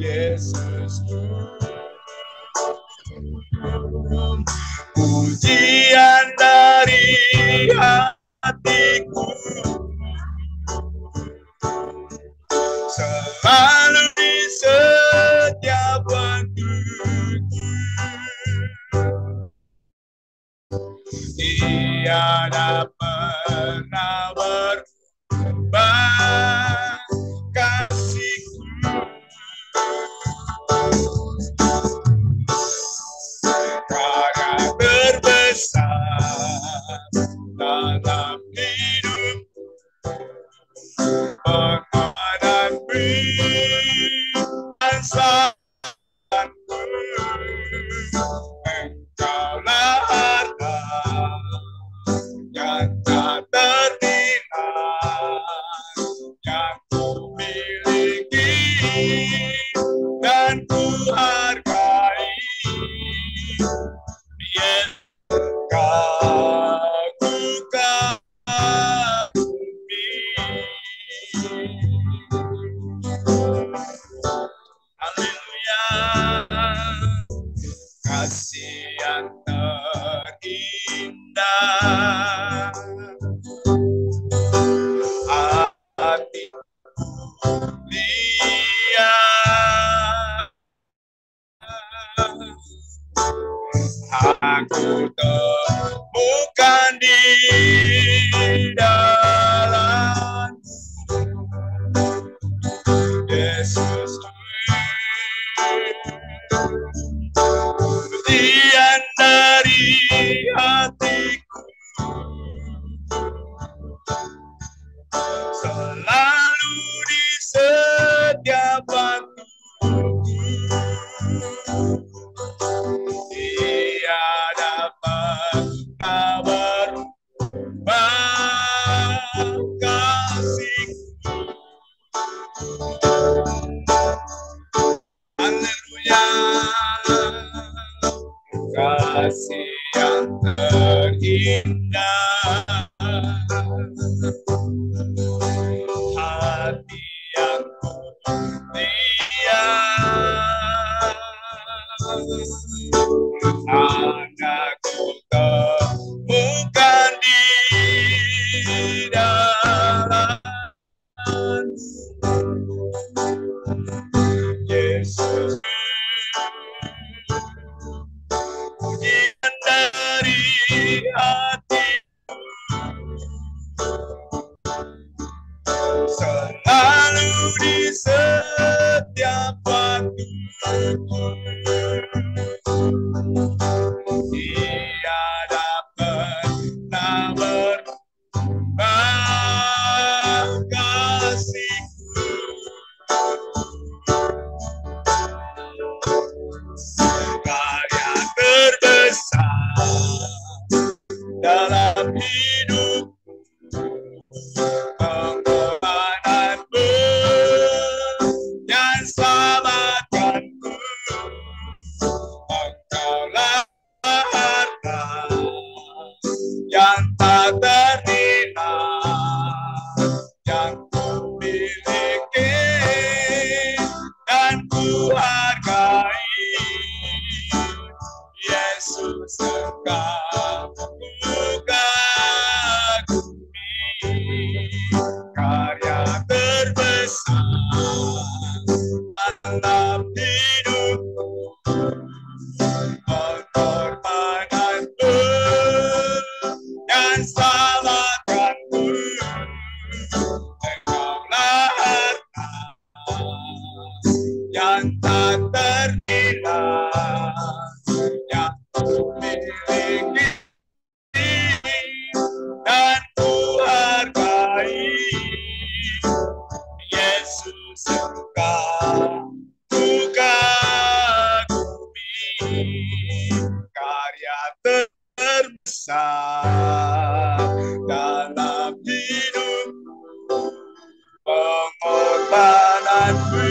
Yesusku. Pujian dari hatiku selalu di setiap waktu. Tiada pernah berubah kasihku. Karena terbesar dalam hidup pengorbanan dan selamatku. Engkaulah harta yang tak ternilai yang ku miliki dan ku hargai. Haleluya, kasih yang terindah, hatiku lihat, aku temukan di dalam Yesus. Pujian dari hatiku selalu di setiap waktu. Tiada pernah berubah kasihku. Haleluya, kasih yang terindah, hati yang mulia, anakku temukan di dalam Yesus. Pujian dari hatiku selalu di setiap waktu. Tiada pernah berubah kasihku. Karya terbesar dalam hidup pengorbananmu yang selamatkanku. Engkaulah harta yang tak ternilai yang ku miliki dan ku hargai. Yesus, Engkau ku kagumi, karya terbesar dalam hidupku, pengorbananmu dan selamatkanku. Engkaulah harta yang tak ternilai yang ku miliki dan ku hargai. Yesus, Engkau ku kagumi, karya terbesar dalam hidupku, pengorbananmu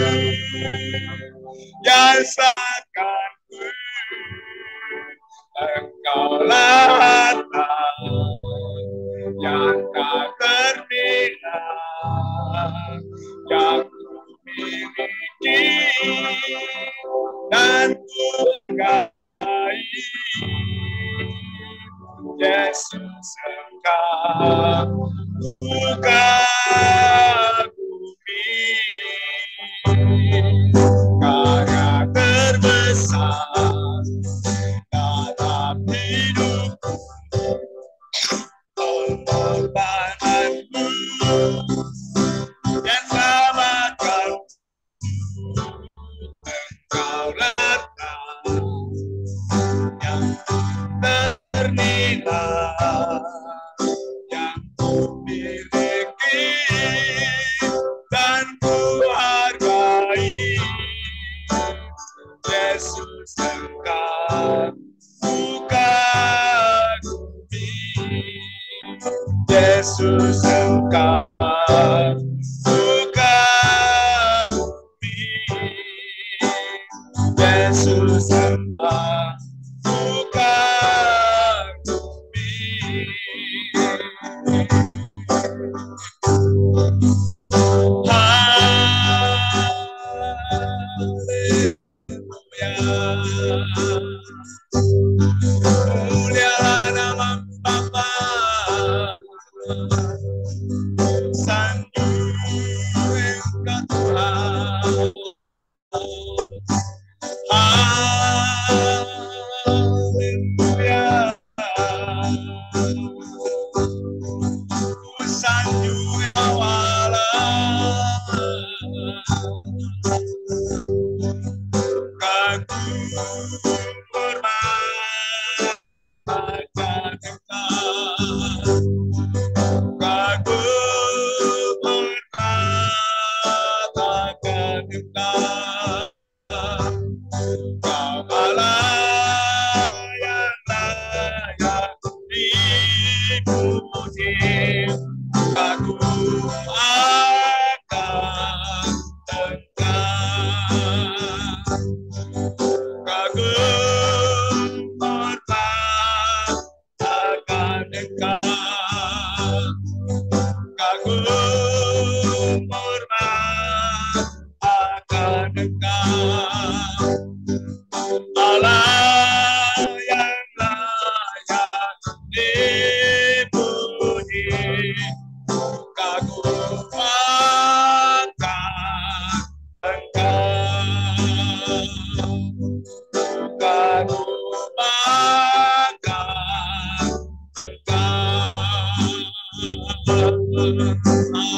yang selamatkanku. Engkaulah harta yang tak ternilai yang ku miliki Mulialah nama Bapa, sanjung Engkau Tuhan. Haleluya, ku sanjung Engkau Allah. Aku hormat akan Engkau, aku hormat akan Engkau, Kau Allah yang layak dipuji. Aku akan Engkau, kagum hormat akan Engkau, kagum hormat akan Engkau, Allah yang layak dipuji. Kagum akan Engkau, kagum akan Engkau.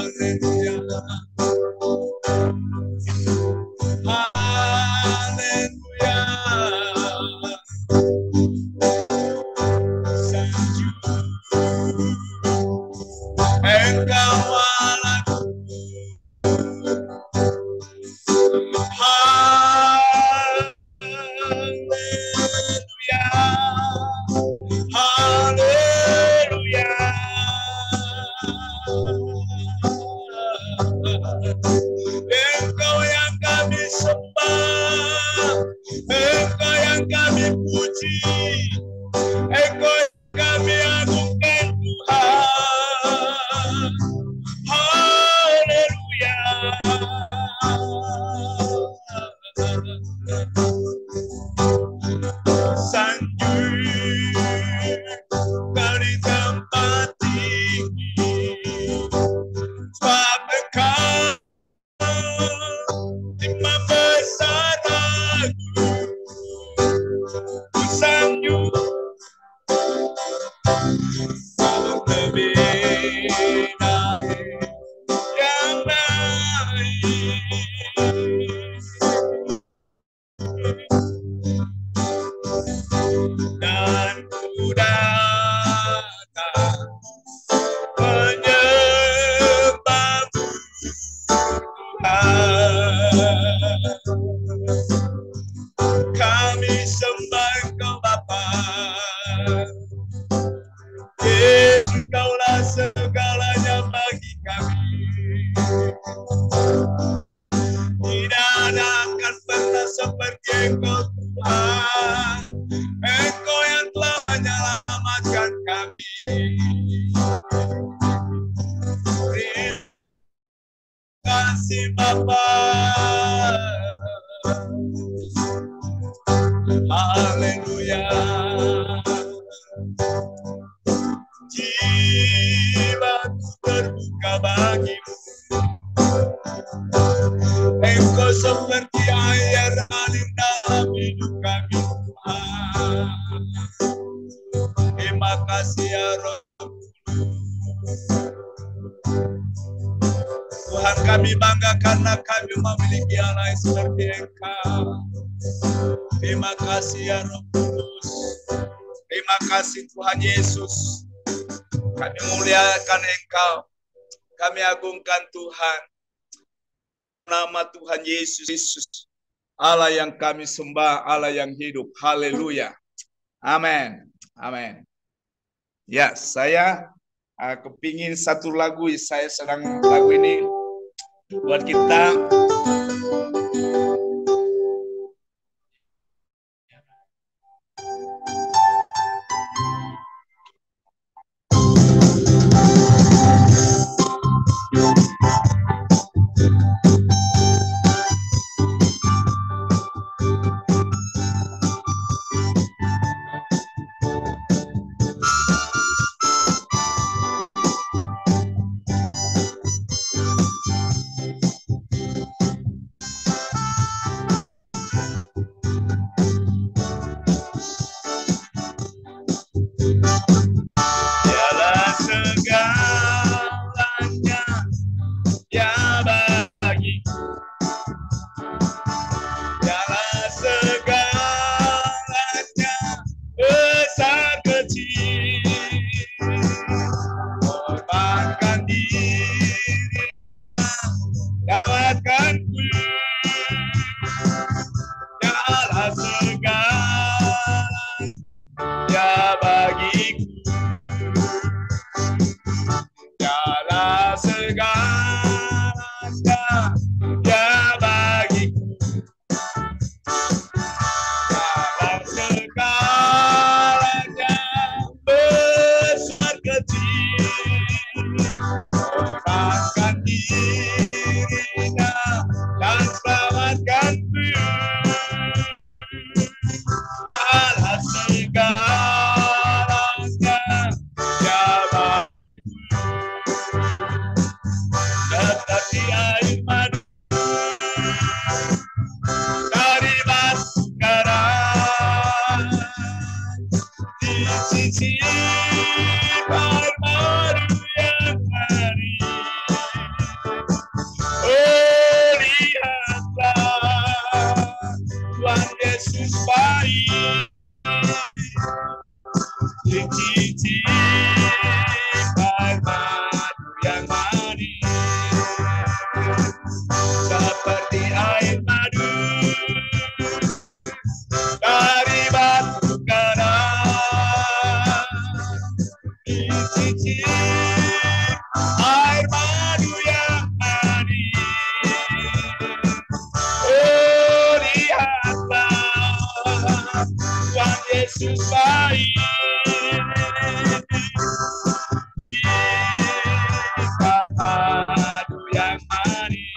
Haleluya, haleluya, sanjung Engkau Allahku. Haleluya, haleluya, Engkau yang kami sembah, Engkau yang kami puji, Engkau yang kami agungkan Tuhan. Haleluya, sanjung Kau di tempat tinggi, sebab Engkau Imam besar aku. Ku sanjung Kau lebih dari yang lain, dan ku datang menyembahmu Tuhan. Kami sembah Engkau Bapa, Engkaulah segalanya bagi kami. Tidak ada akan pernah seperti Engkau Tuhan, Engkau yang telah menyelamatkan kami. Terima kasih Bapa. Haleluya, jiwaku terbuka bagimu. Engkau seperti air mengalir dalam hidup kami Tuhan. Terima kasih ya Roh Kudus. Tuhan, kami bangga karena kami memiliki Allah seperti Engkau. Terima kasih ya Roh Kudus. Terima kasih Tuhan Yesus. Kami muliakan Engkau. Kami agungkan Tuhan. Nama Tuhan Yesus. Allah yang kami sembah, Allah yang hidup. Haleluya. Amin. Amin. Ya, saya kepingin satu lagu. Saya sedang lagu ini buat kita. ya bagi segala segalanya besar kecil, korbankan diri dapatkan ku segala segalanya bagiku, segala segalanya ya bagiku, segala segalanya besar kecil, korbankan dirinya dan selamatkanku, segala segalanya ya bagiku, seperti air madu dari batu karang, di sisi air madu yang manis. Oh, lihatlah Tuhan Yesus baik, dicicip air madu yang manis, seperti air madu dari batu karang, dicicip air madu yang manis. Oh, lihatlah Tuhan Yesus baik, madu yang manis,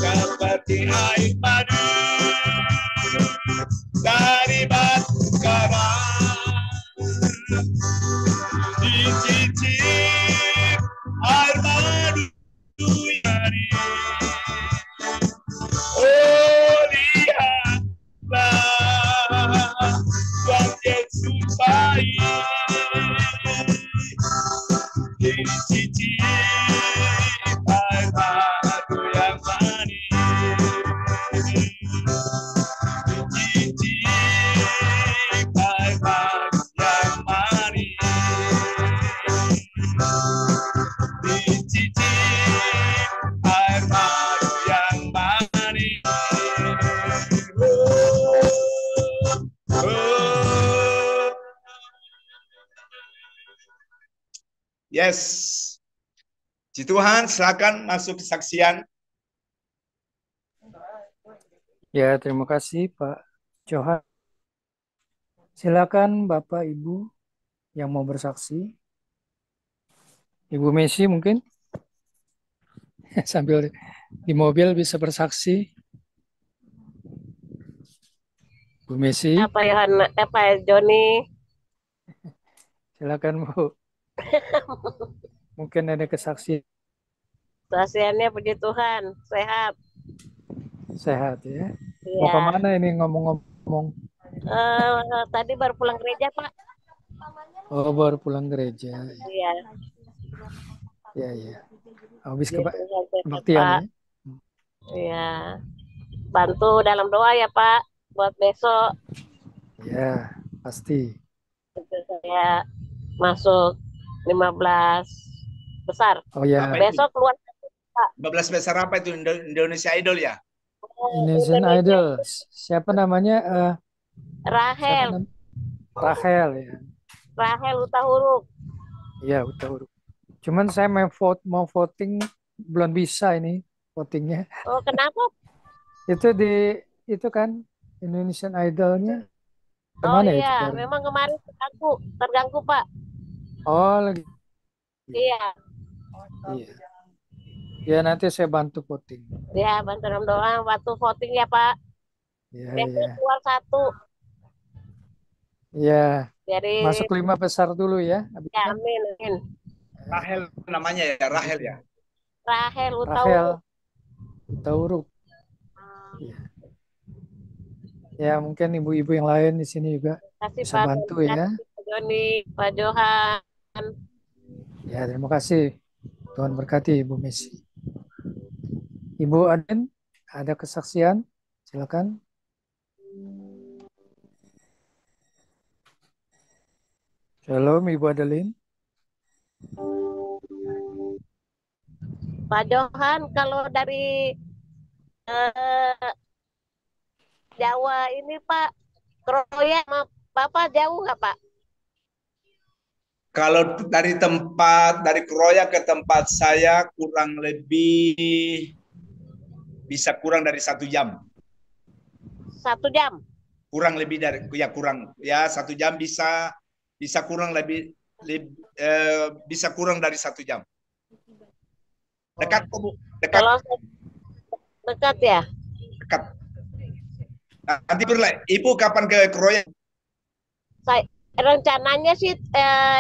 seperti air madu dari batu karang, dicicip air madu yang manis. Oh, lihatlah Tuhan Yesus baik, dicicip air madu yang manis, dicicip air madu yang manis, dicicip air madu yang manis. Oh, oh. Yes. Puji Tuhan, silakan masuk kesaksian. Ya, terima kasih Pak Johan. Silakan Bapak Ibu yang mau bersaksi. Ibu Messi mungkin sambil di mobil bisa bersaksi. Bu Messi, Apa Joni? silakan Bu. Mungkin ada kesaksian. Kesaksiannya puji Tuhan, sehat. Sehat ya. Mau Iya. kemana ini ngomong-ngomong? Tadi baru pulang gereja, Pak. Oh, baru pulang gereja. Iya. Ya, ya. Habis Puji Tuhan, sehat, Pak. kebaktian ya. Iya. Bantu dalam doa ya, Pak, buat besok. Ya, pasti. Saya masuk 15 besar. Oh ya. Besok keluar 15 besar apa itu? Indonesia Idol ya? Indonesian Idol. Siapa namanya? Rahel. Rahel ya. Rahel Utahuruk. Iya, Utahuruk. Cuman saya mau voting belum bisa ini votingnya. Oh, kenapa? Itu kan Indonesian Idol-nya. Oh Kemana iya, itu? memang kemarin terganggu Pak. Oh, lagi. Iya. Iya. Ya, nanti saya bantu voting. Ya, bantu dalam doa, bantu voting ya Pak. Iya, Besok iya. keluar 1. Iya. Jadi Masuk 5 besar dulu ya. ya, amin, amin. Rahel namanya ya, Rahel ya. Rahel Rahel Utahuruk. Iya. Ya, mungkin ibu-ibu yang lain di sini juga Kasih bisa Pak bantu ya. Pak Joni, Pak Johan. Ya, terima kasih. Tuhan berkati Ibu Messi. Ibu Aden, ada kesaksian? Silakan. Shalom Ibu Adeline. Pak Johan, kalau dari Jawa ini Pak, Kroya sama Bapak jauh nggak Pak? Kalau dari Kroya ke tempat saya kurang lebih bisa kurang dari 1 jam. 1 jam? Kurang lebih dari kurang 1 jam bisa kurang bisa kurang dari 1 jam. Dekat Bu, dekat. Kalau dekat ya? Dekat. Nanti Ibu kapan ke Kroya? Saya rencananya sih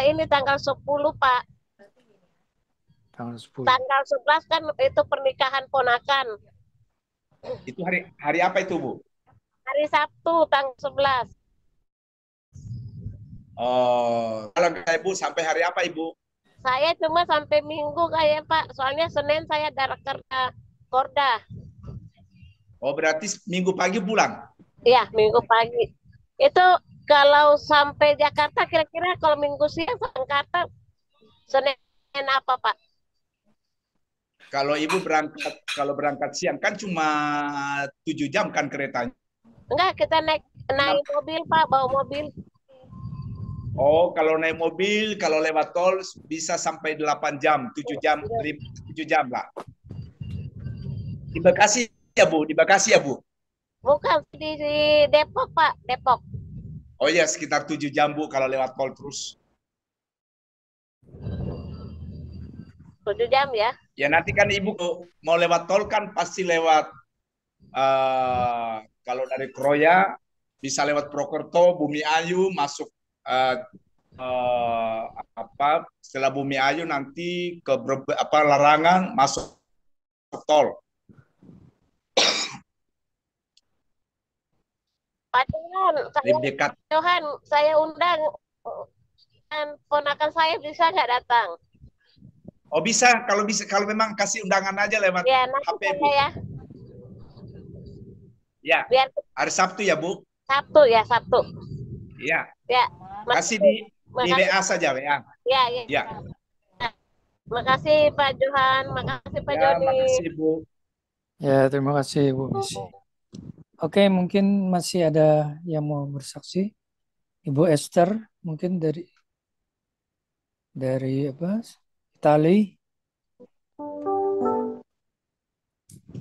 ini tanggal 10 Pak. Tanggal 10. Tanggal 11 kan itu pernikahan ponakan. Itu hari apa itu Bu? Hari Sabtu tanggal 11. Oh, kalau Ibu sampai hari apa Ibu? Saya cuma sampai Minggu kayak Pak. Soalnya Senin saya ada kerja Korda. Oh, berarti Minggu pagi pulang? Iya, Minggu pagi. Itu kalau sampai Jakarta kira-kira kalau Minggu siang sampai Jakarta Senin apa Pak? Kalau Ibu berangkat siang kan cuma 7 jam kan keretanya? Enggak, kita naik mobil Pak, bawa mobil. Oh, kalau naik mobil, kalau lewat tol bisa sampai 8 jam, 7 jam, 7 jam lah. Di Bekasi ya Bu, di Bekasi ya Bu? Bukan di Depok Pak, Depok. Oh ya, sekitar 7 jam Bu kalau lewat tol terus. 7 jam ya? Ya nanti kan Ibu mau lewat tol kan pasti lewat kalau dari Kroya bisa lewat Prokerto, Bumi Ayu, masuk setelah Bumi Ayu nanti ke Larangan masuk tol. Pak Johan, saya undang dan ponakan saya bisa nggak datang? Oh bisa, kalau memang kasih undangan aja lewat ya, nanti HP Bu. Ya. Ya. Biar hari Sabtu ya Bu. Sabtu ya, Sabtu. Ya. Ya. Kasih di WA saja WA. Ya. Ya. Makasih Pak Johan, makasih Pak Joni. Makasih Bu. Ya, terima kasih Bu Messi. Oke, mungkin masih ada yang mau bersaksi. Ibu Esther, mungkin dari apa? Itali.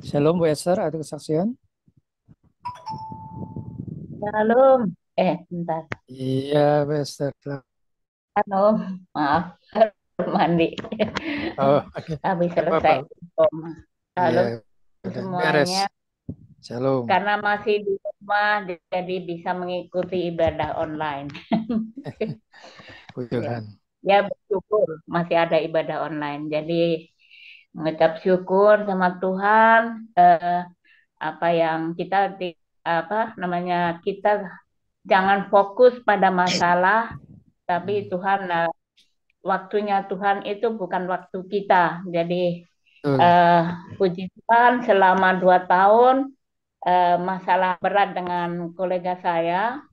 Shalom Bu Esther, ada kesaksian? Shalom. Bentar. Iya, Bu Esther. Halo, maaf, mandi. Oh, okay. Habis selesai. Halo ya, semuanya. Shalom. Karena masih di rumah, jadi bisa mengikuti ibadah online. Ya, bersyukur masih ada ibadah online. Jadi mengucap syukur sama Tuhan. Apa yang kita kita jangan fokus pada masalah, tapi Tuhan waktunya Tuhan itu bukan waktu kita. Jadi puji Tuhan selama 2 tahun masalah berat dengan kolega saya.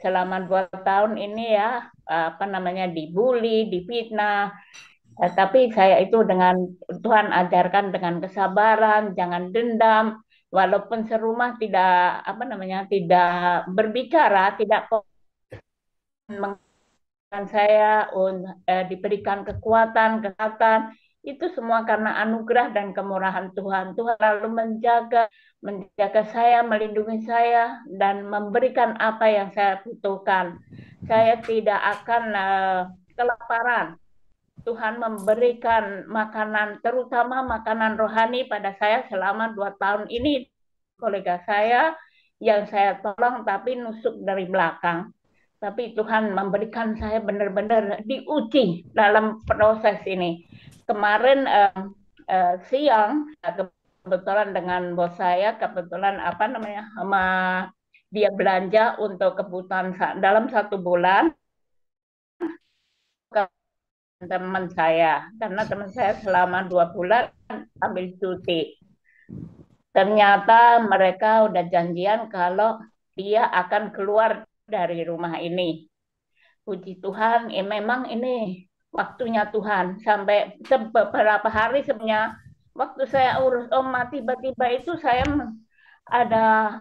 Selama 2 tahun ini ya dibully, difitnah. Tapi saya itu dengan Tuhan ajarkan dengan kesabaran, jangan dendam, walaupun serumah tidak tidak berbicara, tidak saya diberikan kekuatan, kesehatan, itu semua karena anugerah dan kemurahan Tuhan. Tuhan lalu menjaga saya, melindungi saya, dan memberikan apa yang saya butuhkan. Saya tidak akan kelaparan. Tuhan memberikan makanan, terutama makanan rohani pada saya selama 2 tahun ini. Kolega saya yang saya tolong tapi nusuk dari belakang. Tapi Tuhan memberikan saya benar-benar diuji dalam proses ini. Kemarin siang kebetulan dengan bos saya, kebetulan dia belanja untuk kebutuhan dalam 1 bulan. teman saya, karena teman saya selama 2 bulan ambil cuti. Ternyata mereka udah janjian kalau dia akan keluar dari rumah ini. Puji Tuhan, memang ini waktunya Tuhan. Sampai beberapa hari sebenarnya, waktu saya urus Oma, tiba-tiba itu saya ada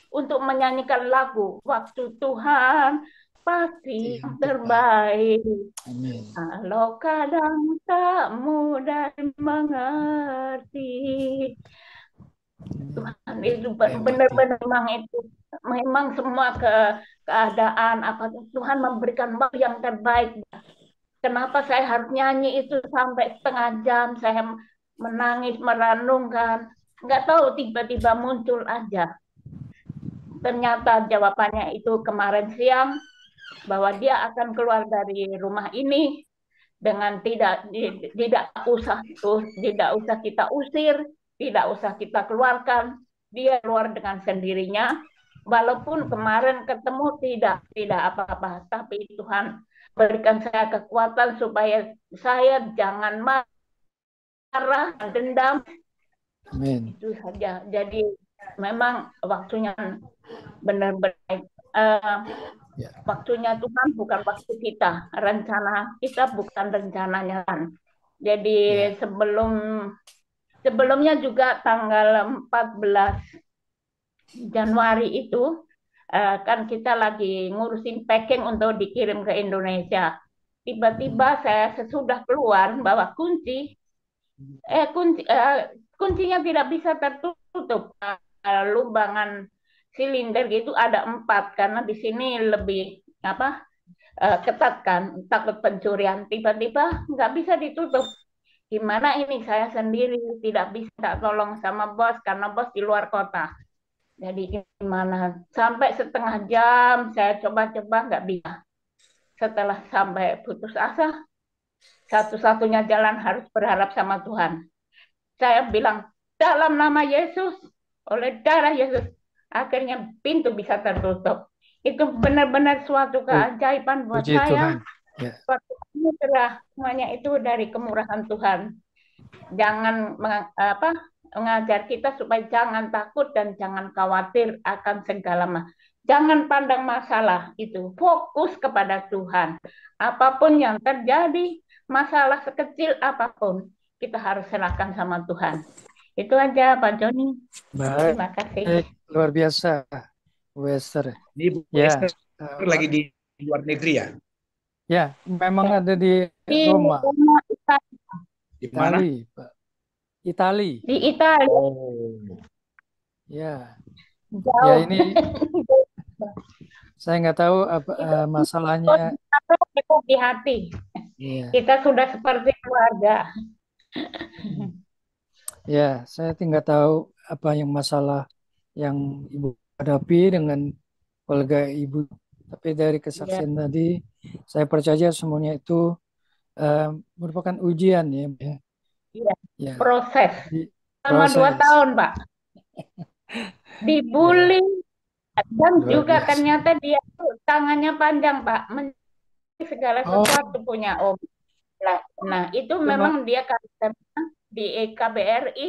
untuk menyanyikan lagu. Waktu Tuhan pasti yang terbaik. Amin. Kalau kadang tak mudah mengerti. Tuhan itu benar-benar memang semua keadaan apa Tuhan memberikan waktu yang terbaik. Kenapa saya harus nyanyi itu sampai setengah jam, saya menangis, merenungkan, nggak tahu tiba-tiba muncul aja. Ternyata jawabannya itu kemarin siang bahwa dia akan keluar dari rumah ini dengan tidak usah kita usir, tidak usah kita keluarkan, dia keluar dengan sendirinya. Walaupun kemarin ketemu tidak apa-apa, tapi Tuhan berikan saya kekuatan supaya saya jangan marah, dendam. Amin. Itu saja. Jadi memang waktunya benar-benar waktunya Tuhan, bukan waktu kita. Rencana kita bukan rencananya Tuhan. Jadi sebelumnya juga tanggal 14 Januari itu kan kita lagi ngurusin packing untuk dikirim ke Indonesia. Tiba-tiba saya sesudah keluar bawa kuncinya tidak bisa tertutup. Lubangan silinder gitu ada 4 karena di sini lebih ketat kan, takut pencurian. Tiba-tiba nggak bisa ditutup. Gimana ini, saya sendiri tidak bisa tolong sama bos karena bos di luar kota. Jadi gimana? Sampai setengah jam saya coba-coba nggak bisa. Setelah sampai putus asa, satu-satunya jalan harus berharap sama Tuhan. Saya bilang, dalam nama Yesus, oleh darah Yesus, akhirnya pintu bisa tertutup. Itu benar-benar suatu keajaiban buat Puji saya. Tuhan. Suatu anugerah, semuanya itu dari kemurahan Tuhan. Jangan mengajar kita supaya jangan takut dan jangan khawatir akan segala jangan pandang masalah itu, fokus kepada Tuhan. Apapun yang terjadi, masalah sekecil apapun, kita harus serahkan sama Tuhan. Itu aja Pak Joni. Baik. Terima kasih. Luar biasa, Bu Esther. Ini Bu Esther lagi di luar negeri ya? Ya, memang ada di Roma. Di mana? Pak. Itali. Di Italia. Oh. Ya. Jauh. Ya ini saya nggak tahu apa masalahnya. Di hati. Ya. Kita sudah seperti keluarga. Ya, saya tinggal tahu apa yang masalah yang Ibu hadapi dengan keluarga Ibu. Tapi dari kesaksian tadi, saya percaya semuanya itu merupakan ujian ya. Iya. Ya. Proses. Selama 2 tahun, Pak. Dibully. Dan juga ternyata dia tangannya panjang, Pak. Segala sesuatu punya Om. Nah, itu memang dia karakternya di KBRI.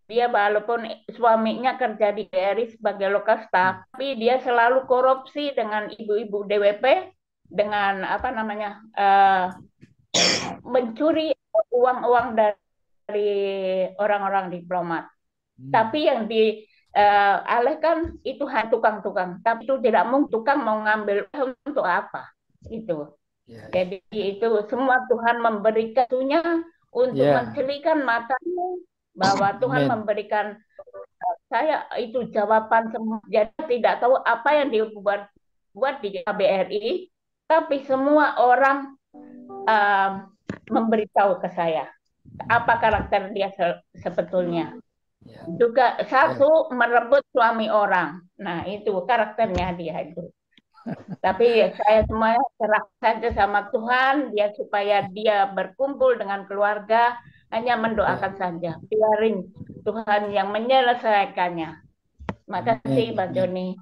Dia walaupun suaminya kerja di KBRI sebagai lokal staff, tapi dia selalu korupsi dengan ibu-ibu DWP dengan mencuri uang-uang dari orang-orang diplomat. Tapi yang dialihkan itu hanya tukang-tukang. Tapi itu tidak mungkin tukang mau ngambil untuk apa. Itu. Jadi itu semua Tuhan memberikannya untuk mencelikan matanya bahwa Tuhan memberikan saya itu jawaban semua. Jadi tidak tahu apa yang dibuat di KBRI, tapi semua orang memberitahu ke saya apa karakter dia sebetulnya. Juga satu merebut suami orang. Nah, itu karakternya dia itu. Tapi saya semuanya serah saja sama Tuhan, dia supaya dia berkumpul dengan keluarga, hanya mendoakan saja. Biarin Tuhan yang menyelesaikannya. Terima kasih, Pak Joni.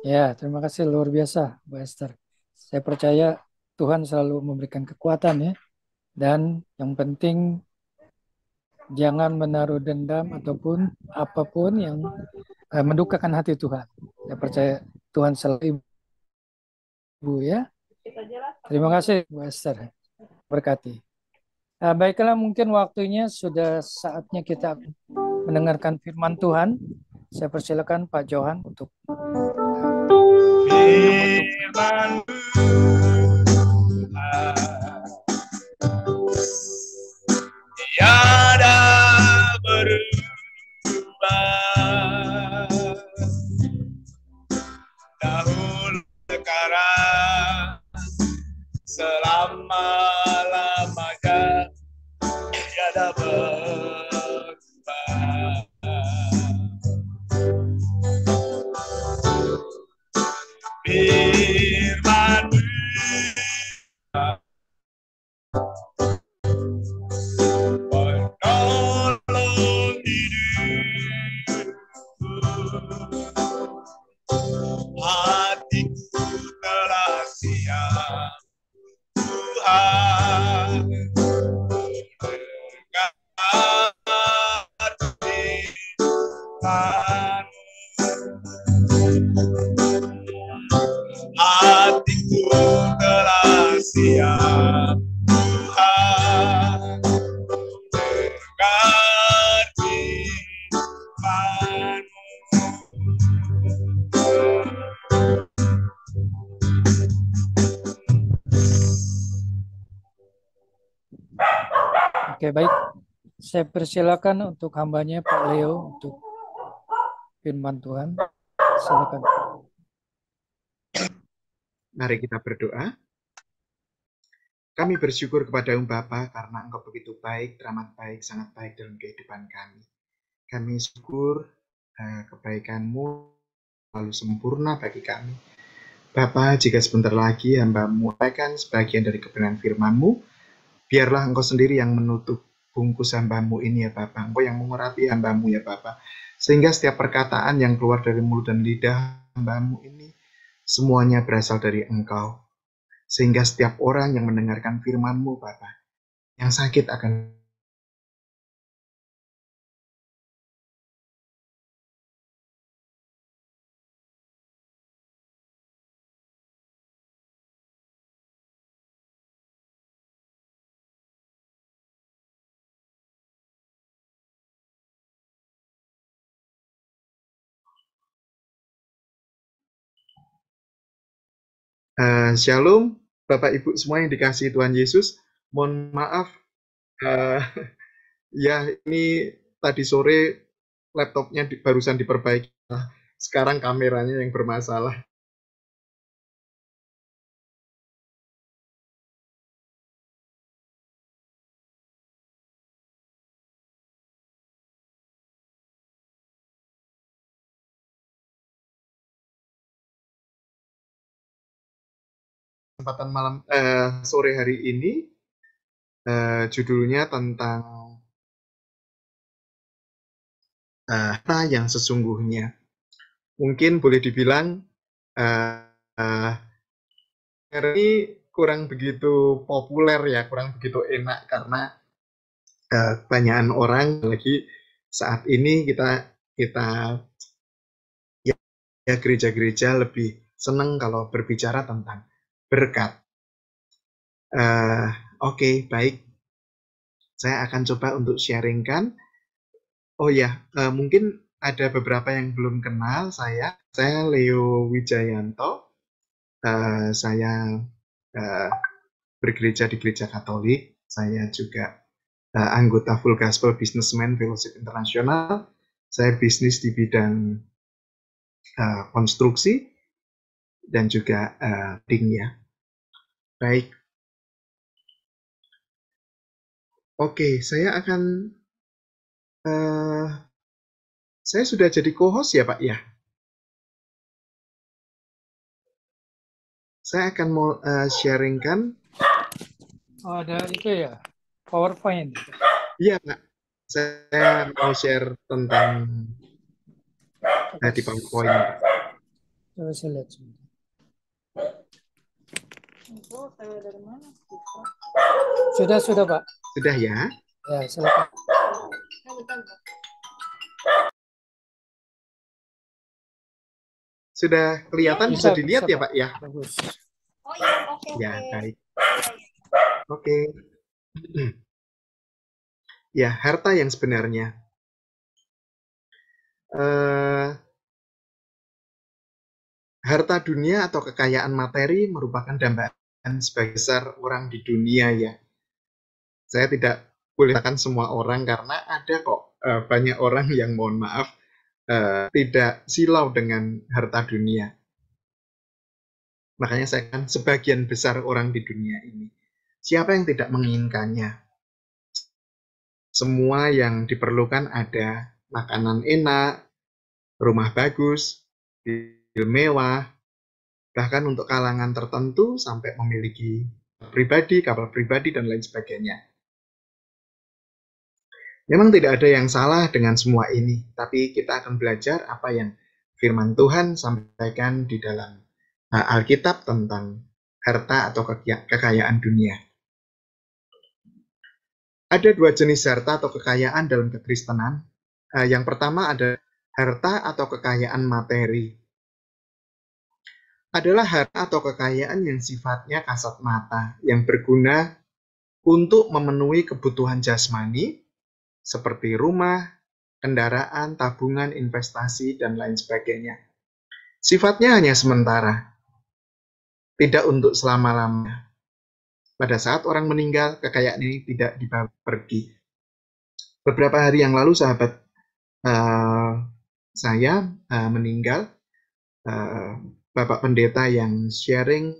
Ya, terima kasih luar biasa, Bu Esther. Saya percaya Tuhan selalu memberikan kekuatan ya. Dan yang penting jangan menaruh dendam ataupun apapun yang mendukakan hati Tuhan. Saya percaya Tuhan selalu Ibu ya. Terima kasih Bu Esther. Berkati. Baiklah, mungkin waktunya sudah saatnya kita mendengarkan firman Tuhan. Saya persilakan Pak Johan untuk firman tiada berubah, dahulu sekarang selama-lamanya tiada berubah. Firman penolong hidupku, hatiku telah siap Tuhan berkati hatiku telah siap Tuhan berkati Oke, baik. Saya persilakan untuk hambanya Pak Leo untuk firman Tuhan. Silakan. Mari kita berdoa. Kami bersyukur kepada-Mu Bapa karena Engkau begitu baik, teramat baik, sangat baik dalam kehidupan kami. Kami syukur kebaikan-Mu selalu sempurna bagi kami. Bapa, jika sebentar lagi hamba-Mu sampaikan sebagian dari kebenaran firman-Mu, biarlah Engkau sendiri yang menutup bungkus hamba-Mu ini ya Bapa. Engkau yang mengurapi hamba-Mu ya Bapa. Sehingga setiap perkataan yang keluar dari mulut dan lidah hamba-Mu ini, semuanya berasal dari Engkau. Sehingga setiap orang yang mendengarkan firman-Mu Bapa, yang sakit akan Shalom, Bapak Ibu semua yang dikasihi Tuhan Yesus. Mohon maaf, ya ini tadi sore laptopnya barusan diperbaiki. Sekarang kameranya yang bermasalah. Kesempatan malam sore hari ini judulnya tentang harta yang sesungguhnya. Mungkin boleh dibilang ini kurang begitu populer ya, kurang begitu enak karena kebanyakan orang lagi saat ini kita ya gereja-gereja lebih senang kalau berbicara tentang berkat. Oke, baik. Saya akan coba untuk sharingkan. Oh ya, mungkin ada beberapa yang belum kenal saya. Saya Leo Wijayanto. Saya bergereja di Gereja Katolik. Saya juga anggota Full Gospel Businessman Fellowship International. Saya bisnis di bidang konstruksi dan juga ya. Baik. Oke, saya akan saya sudah jadi co-host ya Pak ya. Saya akan mau sharingkan. Oh, ada itu ya, PowerPoint. Iya Pak, saya mau share tentang di PowerPoint. Coba saya lihat sebentar. Sudah Pak. Sudah ya? Ya, silakan. Sudah kelihatan, bisa dilihat ya, Pak ya? Bagus. Ya, baik. Oke. Ya, harta yang sebenarnya. Harta dunia atau kekayaan materi merupakan dambaan sebagai orang di dunia ya. Saya tidak boleh katakan semua orang karena ada kok banyak orang yang mohon maaf tidak silau dengan harta dunia. Makanya saya kan sebagian besar orang di dunia ini. Siapa yang tidak menginginkannya? Semua yang diperlukan ada makanan enak, rumah bagus, mobil mewah, bahkan untuk kalangan tertentu sampai memiliki pribadi, kapal pribadi, dan lain sebagainya. Memang tidak ada yang salah dengan semua ini, tapi kita akan belajar apa yang firman Tuhan sampaikan di dalam Alkitab tentang harta atau kekayaan dunia. Ada dua jenis harta atau kekayaan dalam kekristenan. Yang pertama ada harta atau kekayaan materi. Adalah harta atau kekayaan yang sifatnya kasat mata, yang berguna untuk memenuhi kebutuhan jasmani, seperti rumah, kendaraan, tabungan, investasi, dan lain sebagainya. Sifatnya hanya sementara, tidak untuk selama-lamanya. Pada saat orang meninggal, kekayaan ini tidak dibawa pergi. Beberapa hari yang lalu sahabat saya meninggal, Bapak Pendeta yang sharing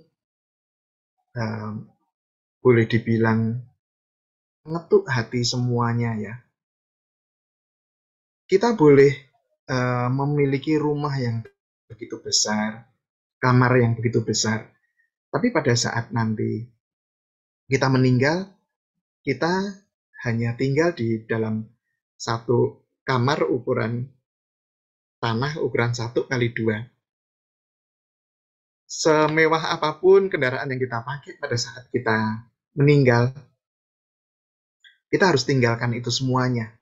boleh dibilang ngetuk hati semuanya ya. Kita boleh memiliki rumah yang begitu besar, kamar yang begitu besar, tapi pada saat nanti kita meninggal, kita hanya tinggal di dalam satu kamar ukuran tanah ukuran 1x2. Semewah apapun kendaraan yang kita pakai pada saat kita meninggal, kita harus tinggalkan itu semuanya.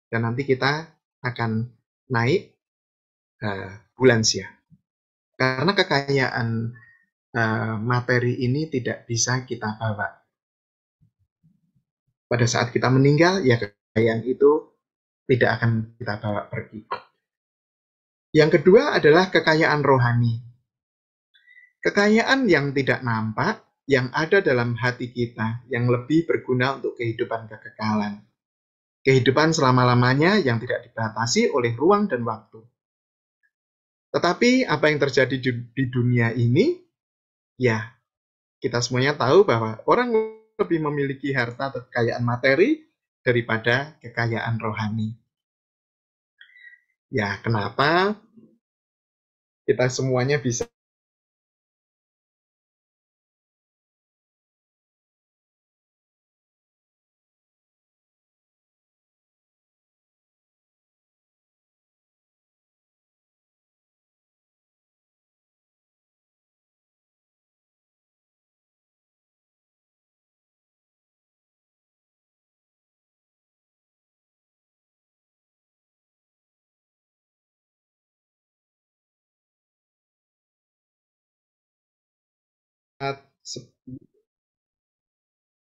Dan nanti kita akan naik bulan sia. Karena kekayaan materi ini tidak bisa kita bawa. Pada saat kita meninggal, ya kekayaan itu tidak akan kita bawa pergi. Yang kedua adalah kekayaan rohani. Kekayaan yang tidak nampak, yang ada dalam hati kita, yang lebih berguna untuk kehidupan kekekalan. Kehidupan selama-lamanya yang tidak dibatasi oleh ruang dan waktu. Tetapi apa yang terjadi di dunia ini, ya kita semuanya tahu bahwa orang lebih memiliki harta atau kekayaan materi daripada kekayaan rohani. Ya, kenapa kita semuanya bisa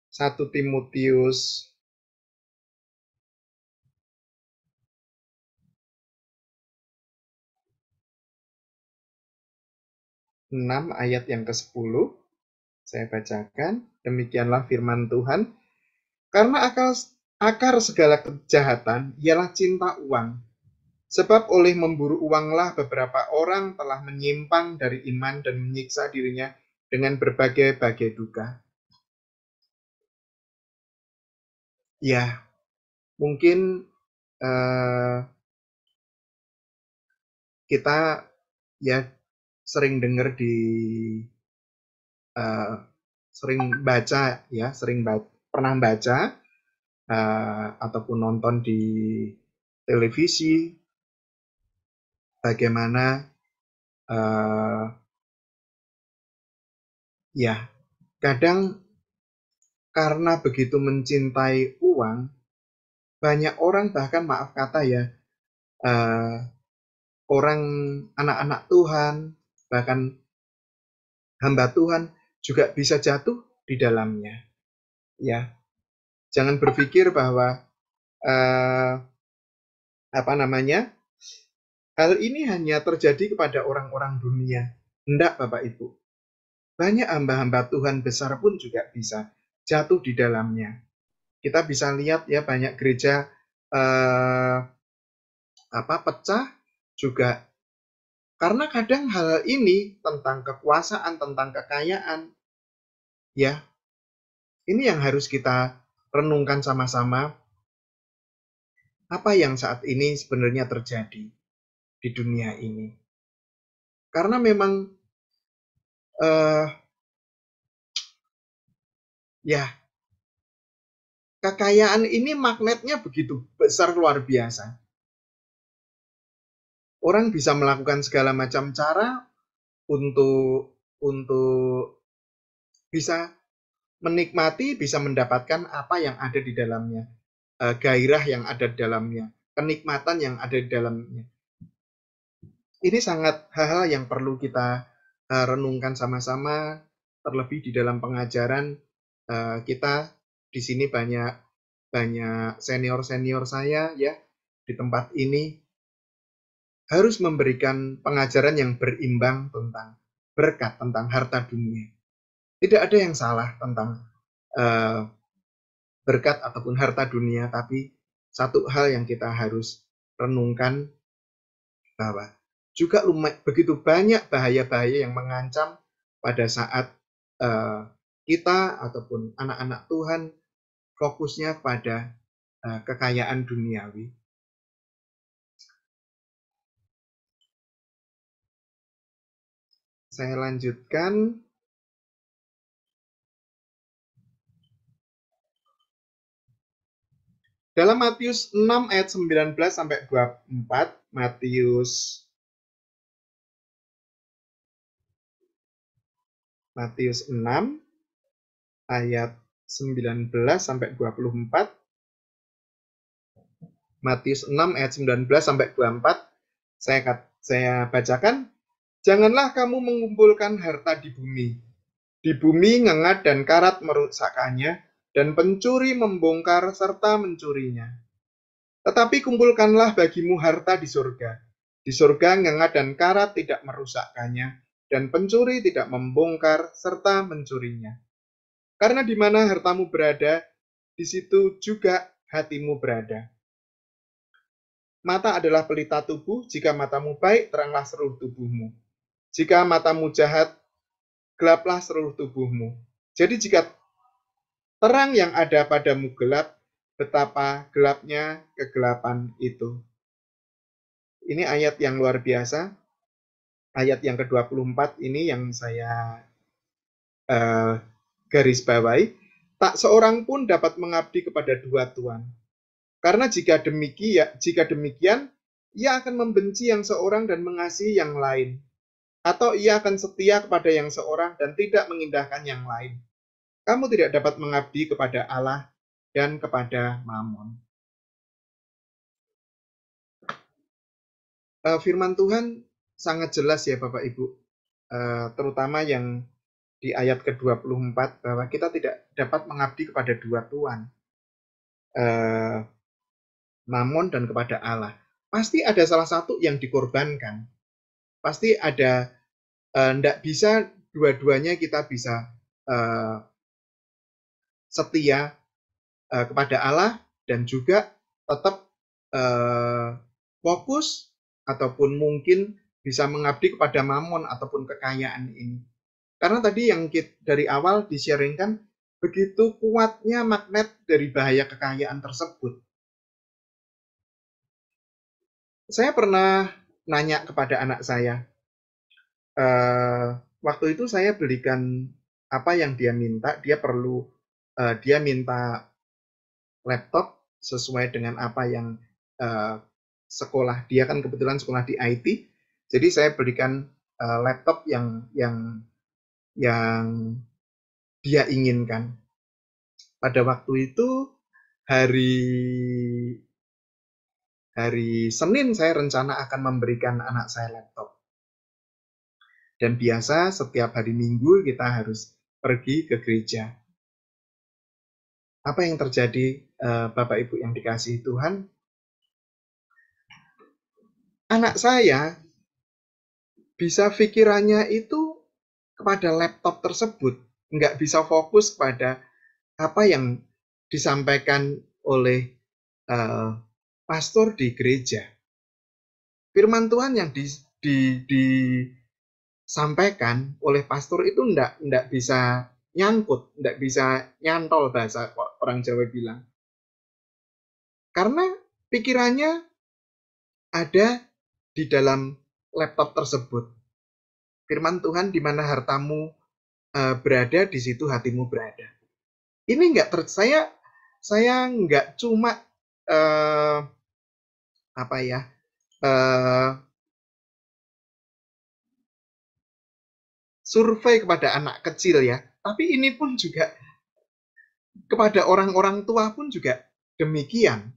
Satu Timotius 6 ayat yang ke-10, saya bacakan, demikianlah firman Tuhan, karena akar segala kejahatan ialah cinta uang, sebab oleh memburu uanglah beberapa orang telah menyimpang dari iman dan menyiksa dirinya dengan berbagai-bagai duka. Ya, mungkin kita ya sering dengar sering baca ya, pernah baca ataupun nonton di televisi bagaimana Ya, kadang karena begitu mencintai uang, banyak orang bahkan maaf kata ya, orang anak-anak Tuhan, bahkan hamba Tuhan juga bisa jatuh di dalamnya. Ya, jangan berpikir bahwa hal ini hanya terjadi kepada orang-orang dunia. Enggak, Bapak Ibu. Banyak hamba-hamba Tuhan besar pun juga bisa jatuh di dalamnya. Kita bisa lihat ya banyak gereja pecah juga karena kadang hal ini tentang kekuasaan, tentang kekayaan, ya. Ini yang harus kita renungkan sama-sama. Apa yang saat ini sebenarnya terjadi di dunia ini? Karena memang kekayaan ini magnetnya begitu besar, luar biasa. Orang bisa melakukan segala macam cara untuk bisa menikmati, bisa mendapatkan apa yang ada di dalamnya, gairah yang ada di dalamnya, kenikmatan yang ada di dalamnya. Ini sangat hal-hal yang perlu kita renungkan sama-sama, terlebih di dalam pengajaran kita di sini banyak senior-senior saya ya di tempat ini harus memberikan pengajaran yang berimbang tentang berkat, tentang harta dunia. Tidak ada yang salah tentang berkat ataupun harta dunia, tapi satu hal yang kita harus renungkan bahwa juga begitu banyak bahaya-bahaya yang mengancam pada saat kita ataupun anak-anak Tuhan fokusnya pada kekayaan duniawi. Saya lanjutkan. Dalam Matius 6 ayat 19 sampai 24, Matius 6 ayat 19 sampai 24. Matius 6 ayat 19 sampai 24. Saya bacakan. Janganlah kamu mengumpulkan harta di bumi. Di bumi ngengat dan karat merusakkannya, dan pencuri membongkar serta mencurinya. Tetapi kumpulkanlah bagimu harta di surga. Di surga ngengat dan karat tidak merusakkannya, dan pencuri tidak membongkar serta mencurinya. Karena di mana hartamu berada, di situ juga hatimu berada. Mata adalah pelita tubuh. Jika matamu baik, teranglah seluruh tubuhmu. Jika matamu jahat, gelaplah seluruh tubuhmu. Jadi jika terang yang ada padamu gelap, betapa gelapnya kegelapan itu. Ini ayat yang luar biasa. Ayat yang ke-24 ini yang saya garis bawahi. Tak seorang pun dapat mengabdi kepada dua tuan. Karena jika demikian, ia akan membenci yang seorang dan mengasihi yang lain. Atau ia akan setia kepada yang seorang dan tidak mengindahkan yang lain. Kamu tidak dapat mengabdi kepada Allah dan kepada Mammon. Firman Tuhan sangat jelas ya Bapak Ibu, terutama yang di ayat ke-24 bahwa kita tidak dapat mengabdi kepada dua tuan, Mammon dan kepada Allah. Pasti ada salah satu yang dikorbankan. Pasti ada, tidak bisa dua-duanya kita bisa setia kepada Allah dan juga tetap fokus ataupun mungkin bisa mengabdi kepada Mammon ataupun kekayaan ini. Karena tadi yang dari awal di-sharingkan begitu kuatnya magnet dari bahaya kekayaan tersebut. Saya pernah nanya kepada anak saya, waktu itu saya belikan apa yang dia minta, dia minta laptop sesuai dengan apa yang sekolah. Dia kan kebetulan sekolah di IT, jadi saya belikan laptop yang yang dia inginkan. Pada waktu itu hari Senin saya rencana akan memberikan anak saya laptop. Dan biasa setiap hari Minggu kita harus pergi ke gereja. Apa yang terjadi, Bapak Ibu yang dikasihi Tuhan? Anak saya bisa pikirannya itu kepada laptop tersebut, nggak bisa fokus pada apa yang disampaikan oleh pastor di gereja. Firman Tuhan yang disampaikan oleh pastor itu nggak bisa nyangkut, nggak bisa nyantol bahasa orang Jawa bilang. Karena pikirannya ada di dalam laptop tersebut. Firman Tuhan, di mana hartamu berada, di situ hatimu berada. Ini saya nggak cuma survei kepada anak kecil ya, tapi ini pun juga kepada orang-orang tua pun juga demikian.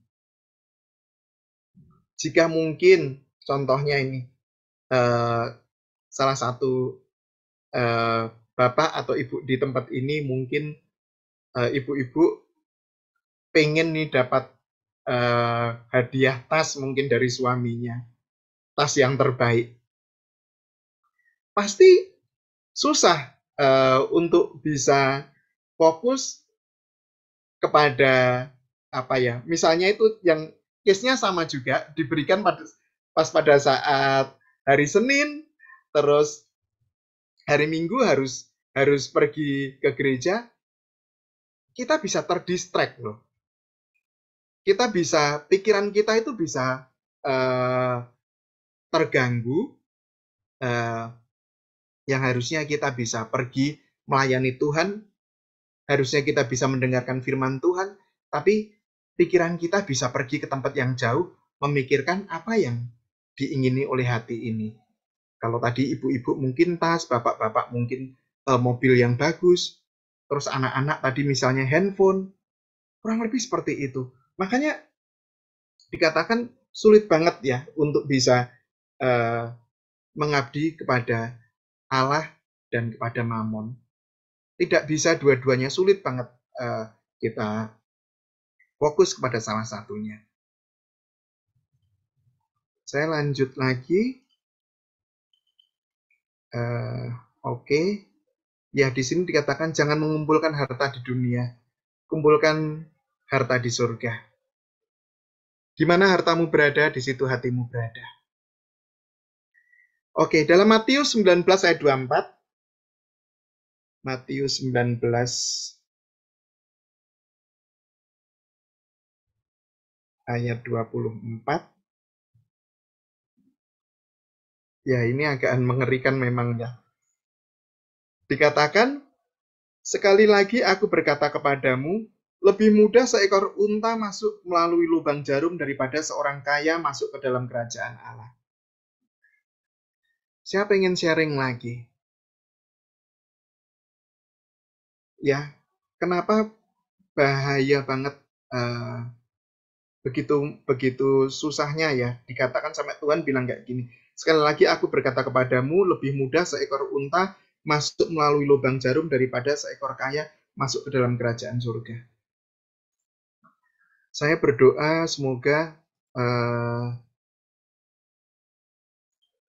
Jika mungkin contohnya ini salah satu bapak atau ibu di tempat ini, mungkin ibu-ibu pengen nih dapat hadiah tas mungkin dari suaminya, tas yang terbaik. Pasti susah untuk bisa fokus kepada misalnya itu yang case-nya sama juga, diberikan pada saat hari Senin, terus hari Minggu harus pergi ke gereja, kita bisa terdistract loh. Pikiran kita itu bisa terganggu, yang harusnya kita bisa pergi melayani Tuhan, harusnya kita bisa mendengarkan firman Tuhan, tapi pikiran kita bisa pergi ke tempat yang jauh, memikirkan apa yang diingini oleh hati ini. Kalau tadi ibu-ibu mungkin tas, bapak-bapak mungkin mobil yang bagus, terus anak-anak tadi misalnya handphone, kurang lebih seperti itu. Makanya dikatakan sulit banget ya untuk bisa mengabdi kepada Allah dan kepada Mammon. Tidak bisa dua-duanya, sulit banget kita fokus kepada salah satunya. Saya lanjut lagi. Oke. Ya, di sini dikatakan jangan mengumpulkan harta di dunia, kumpulkan harta di surga. Di mana hartamu berada, di situ hatimu berada. Oke, dalam Matius 19 ayat 24. Matius 19 ayat 24. Ya, ini agak mengerikan memang ya. Dikatakan, sekali lagi aku berkata kepadamu, lebih mudah seekor unta masuk melalui lubang jarum daripada seorang kaya masuk ke dalam kerajaan Allah. Siapa ingin sharing lagi? Ya, kenapa bahaya banget begitu susahnya ya, dikatakan sampai Tuhan bilang kayak gini. Sekali lagi aku berkata kepadamu, lebih mudah seekor unta masuk melalui lubang jarum daripada seekor kaya masuk ke dalam kerajaan surga. Saya berdoa semoga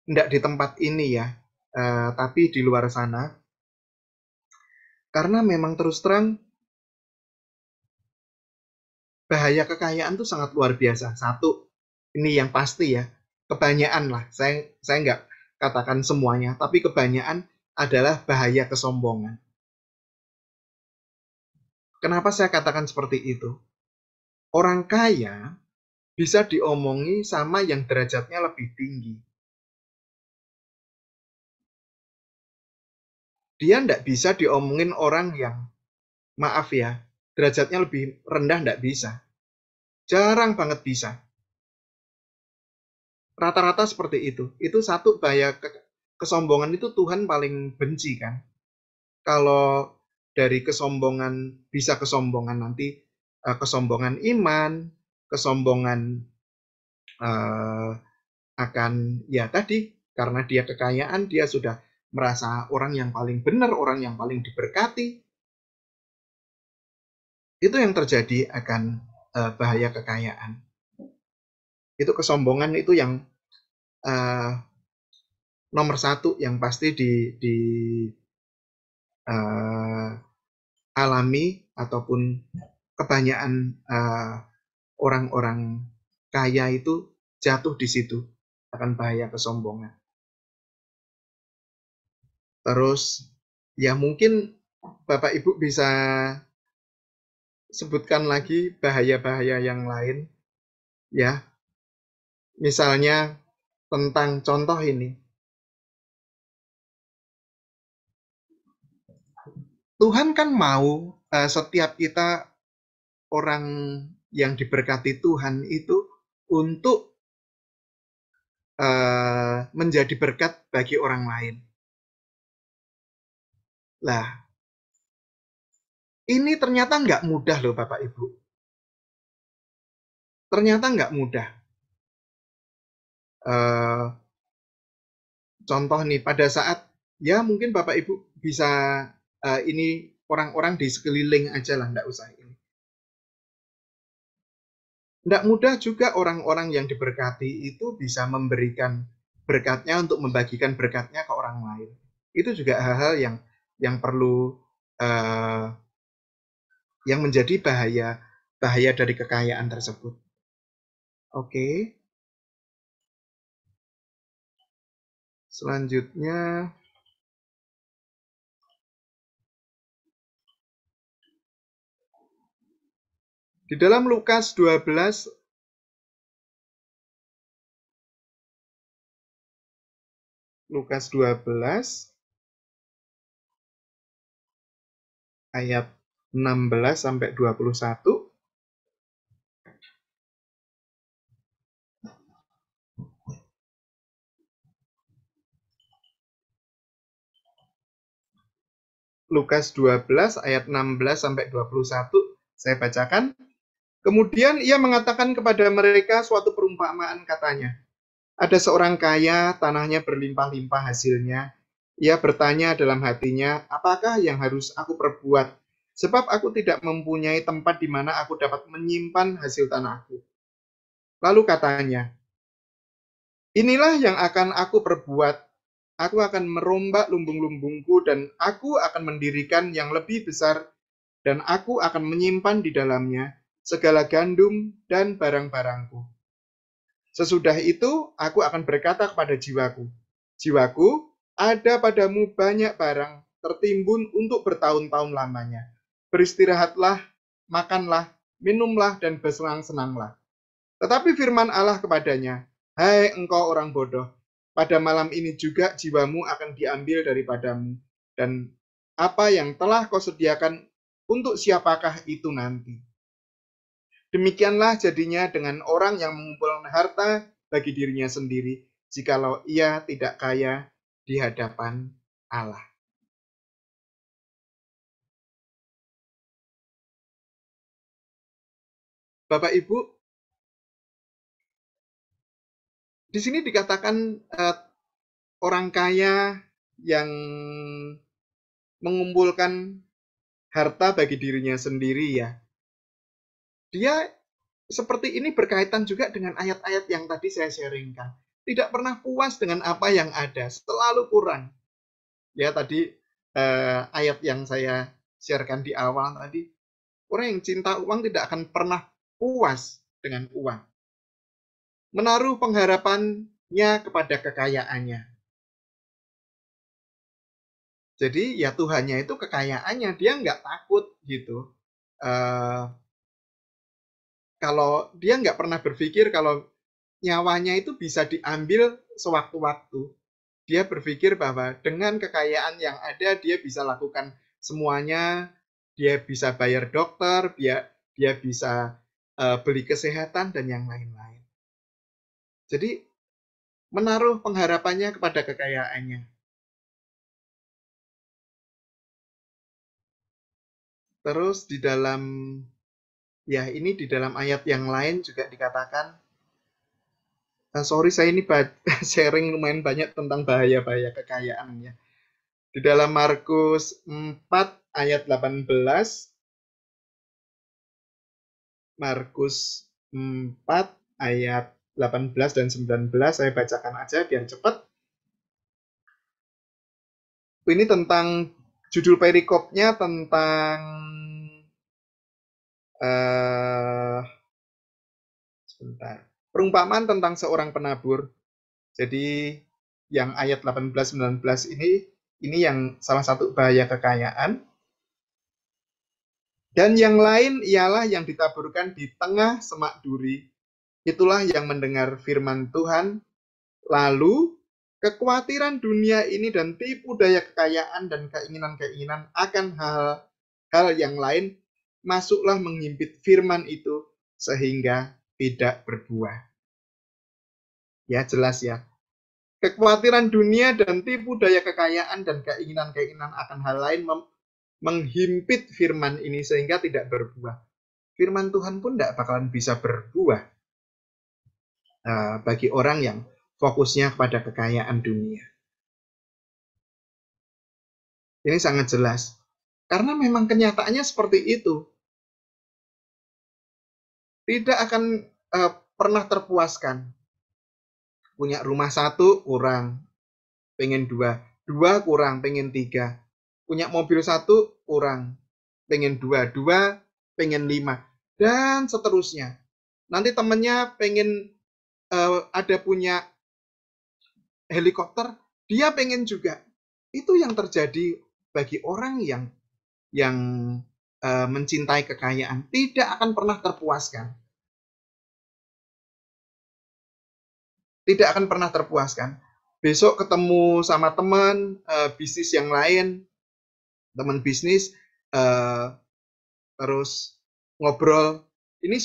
tidak di tempat ini ya, tapi di luar sana. Karena memang terus terang bahaya kekayaan itu sangat luar biasa. Satu, ini yang pasti ya, kebanyakan lah. Saya nggak katakan semuanya, tapi kebanyakan adalah bahaya kesombongan. Kenapa saya katakan seperti itu? Orang kaya bisa diomongi sama yang derajatnya lebih tinggi. Dia nggak bisa diomongin orang yang, maaf ya, derajatnya lebih rendah, nggak bisa. Jarang banget bisa. Rata-rata seperti itu. Itu satu bahaya kesombongan itu Tuhan paling benci kan. kalau dari kesombongan, bisa kesombongan nanti, kesombongan iman, kesombongan akan, ya tadi, karena dia kekayaan, dia sudah merasa orang yang paling benar, orang yang paling diberkati. Itu yang terjadi akan bahaya kekayaan. Itu kesombongan itu yang nomor satu yang pasti alami ataupun kebanyakan orang-orang kaya itu jatuh di situ akan bahaya kesombongan. Terus ya mungkin Bapak Ibu bisa sebutkan lagi bahaya-bahaya yang lain ya. Misalnya tentang contoh ini. Tuhan kan mau setiap kita orang yang diberkati Tuhan itu untuk menjadi berkat bagi orang lain. Lah, ini ternyata nggak mudah loh Bapak Ibu. Ternyata nggak mudah. Contoh nih, pada saat, ya mungkin Bapak Ibu bisa, ini orang-orang di sekeliling aja lah, nggak usah ini. Nggak mudah juga orang-orang yang diberkati itu bisa memberikan berkatnya untuk membagikan berkatnya ke orang lain. Itu juga hal-hal yang perlu, yang menjadi bahaya dari kekayaan tersebut. Oke. Selanjutnya, di dalam Lukas 12 ayat 16 sampai 21. Lukas 12 ayat 16 sampai 21 saya bacakan. Kemudian ia mengatakan kepada mereka suatu perumpamaan, katanya, ada seorang kaya, tanahnya berlimpah-limpah hasilnya. Ia bertanya dalam hatinya, apakah yang harus aku perbuat? Sebab aku tidak mempunyai tempat di mana aku dapat menyimpan hasil tanahku. Lalu katanya, inilah yang akan aku perbuat. Aku akan merombak lumbung-lumbungku dan aku akan mendirikan yang lebih besar dan aku akan menyimpan di dalamnya segala gandum dan barang-barangku. Sesudah itu, aku akan berkata kepada jiwaku, jiwaku, ada padamu banyak barang tertimbun untuk bertahun-tahun lamanya. Beristirahatlah, makanlah, minumlah, dan bersenang-senanglah. Tetapi firman Allah kepadanya, hai engkau orang bodoh, pada malam ini juga jiwamu akan diambil daripadamu, dan apa yang telah kau sediakan untuk siapakah itu nanti? Demikianlah jadinya dengan orang yang mengumpulkan harta bagi dirinya sendiri, jikalau ia tidak kaya di hadapan Allah. Bapak Ibu, di sini dikatakan orang kaya yang mengumpulkan harta bagi dirinya sendiri ya. Dia seperti ini berkaitan juga dengan ayat-ayat yang tadi saya sharingkan. Tidak pernah puas dengan apa yang ada, selalu kurang. Ya tadi ayat yang saya sharekan di awal tadi, orang yang cinta uang tidak akan pernah puas dengan uang. Menaruh pengharapannya kepada kekayaannya. Jadi ya Tuhannya itu kekayaannya, dia nggak takut gitu. Kalau dia nggak pernah berpikir kalau nyawanya itu bisa diambil sewaktu-waktu. Dia berpikir bahwa dengan kekayaan yang ada, dia bisa lakukan semuanya, dia bisa bayar dokter, dia bisa beli kesehatan, dan yang lain-lain. Jadi, menaruh pengharapannya kepada kekayaannya. Terus di dalam di dalam ayat yang lain juga dikatakan, sorry saya ini sharing lumayan banyak tentang bahaya-bahaya kekayaan ya. Di dalam Markus 4 ayat 18, Markus 4 ayat 18 dan 19, saya bacakan aja biar cepat. Ini tentang judul perikopnya tentang sebentar. Perumpamaan tentang seorang penabur. Jadi yang ayat 18-19 ini yang salah satu bahaya kekayaan. Dan yang lain ialah yang ditaburkan di tengah semak duri. Itulah yang mendengar firman Tuhan. Lalu kekhawatiran dunia ini dan tipu daya kekayaan dan keinginan-keinginan akan hal-hal yang lain masuklah menghimpit firman itu sehingga tidak berbuah. Ya, jelas ya. Kekhawatiran dunia dan tipu daya kekayaan dan keinginan-keinginan akan hal lain menghimpit firman ini sehingga tidak berbuah. Firman Tuhan pun tidak bakalan bisa berbuah bagi orang yang fokusnya kepada kekayaan dunia. Ini sangat jelas. Karena memang kenyataannya seperti itu. Tidak akan pernah terpuaskan. Punya rumah 1 kurang, pengen 2. 2 kurang, pengen 3. Punya mobil 1 kurang, pengen 2. 2, pengen 5. Dan seterusnya. Nanti temennya pengen ada punya helikopter, dia pengen juga. Itu yang terjadi bagi orang yang mencintai kekayaan. Tidak akan pernah terpuaskan. Tidak akan pernah terpuaskan. Besok ketemu sama teman bisnis yang lain, teman bisnis, terus ngobrol. Ini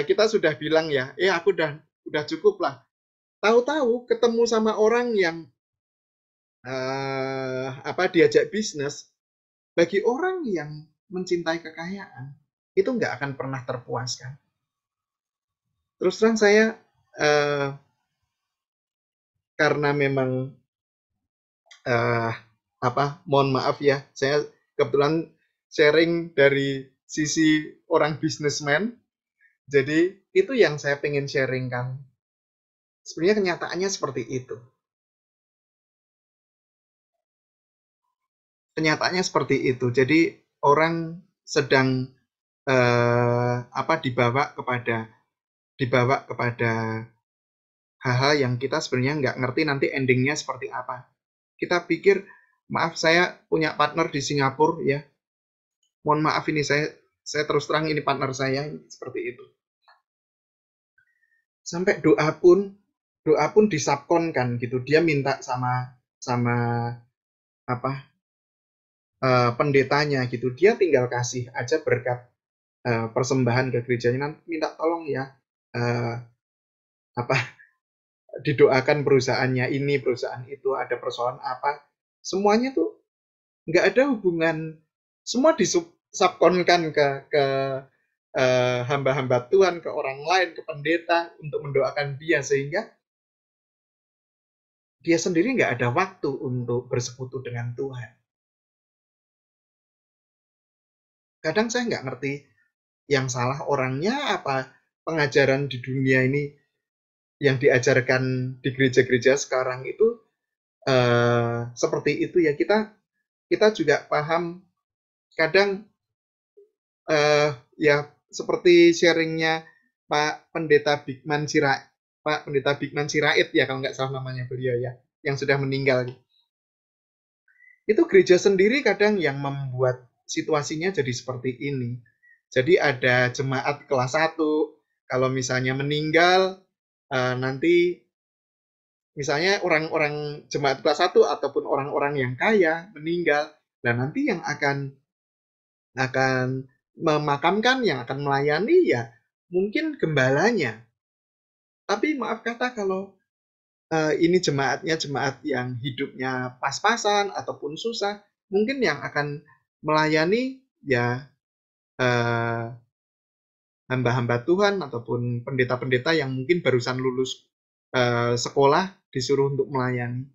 kita sudah bilang ya, aku udah cukup lah. Tahu-tahu ketemu sama orang yang diajak bisnis, bagi orang yang mencintai kekayaan itu nggak akan pernah terpuaskan. Terus terang saya karena memang mohon maaf ya, saya kebetulan sharing dari sisi orang bisnismen, jadi itu yang saya pengen sharingkan. Sebenarnya kenyataannya seperti itu. Kenyataannya seperti itu. Jadi orang sedang dibawa kepada hal-hal yang kita sebenarnya nggak ngerti nanti endingnya seperti apa. Kita pikir, maaf saya punya partner di Singapura ya. Mohon maaf ini saya terus terang ini partner saya seperti itu. Sampai doa pun disubkonkan gitu. Dia minta sama pendetanya gitu. Dia tinggal kasih aja berkat persembahan ke gerejanya, nanti minta tolong ya didoakan perusahaannya ini, perusahaan itu, ada persoalan apa, semuanya tuh nggak ada hubungan, semua disubkonkan ke hamba-hamba Tuhan, ke orang lain, ke pendeta untuk mendoakan dia, sehingga dia sendiri nggak ada waktu untuk bersekutu dengan Tuhan. Kadang saya nggak ngerti yang salah orangnya apa pengajaran di dunia ini yang diajarkan di gereja-gereja sekarang itu seperti itu ya. Kita juga paham kadang ya seperti sharingnya Pak Pendeta Bigman Sirait ya, kalau nggak salah namanya beliau ya, yang sudah meninggal. Itu gereja sendiri kadang yang membuat situasinya jadi seperti ini. Jadi ada jemaat kelas 1, kalau misalnya meninggal, nanti misalnya orang-orang jemaat kelas 1 ataupun orang-orang yang kaya meninggal, dan nanti yang akan memakamkan, yang akan melayani ya mungkin gembalanya. Tapi maaf kata kalau ini jemaat yang hidupnya pas-pasan ataupun susah, mungkin yang akan melayani ya hamba-hamba Tuhan ataupun pendeta-pendeta yang mungkin barusan lulus sekolah disuruh untuk melayani.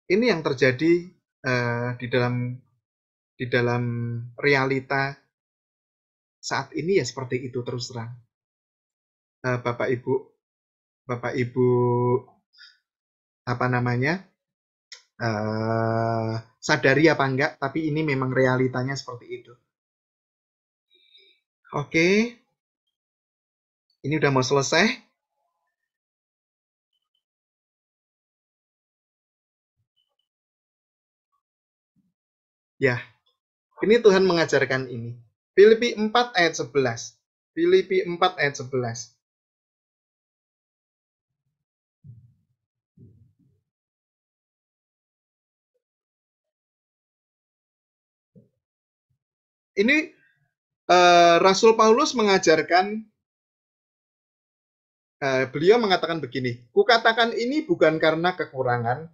Ini yang terjadi di dalam realita saat ini ya seperti itu terus terang. Bapak Ibu apa namanya? Sadari apa enggak, tapi ini memang realitanya seperti itu. Oke. Ini udah mau selesai. Ya, ini Tuhan mengajarkan ini. Filipi 4 ayat 11. Filipi 4 ayat 11. Ini Rasul Paulus mengajarkan, beliau mengatakan begini, kukatakan ini bukan karena kekurangan,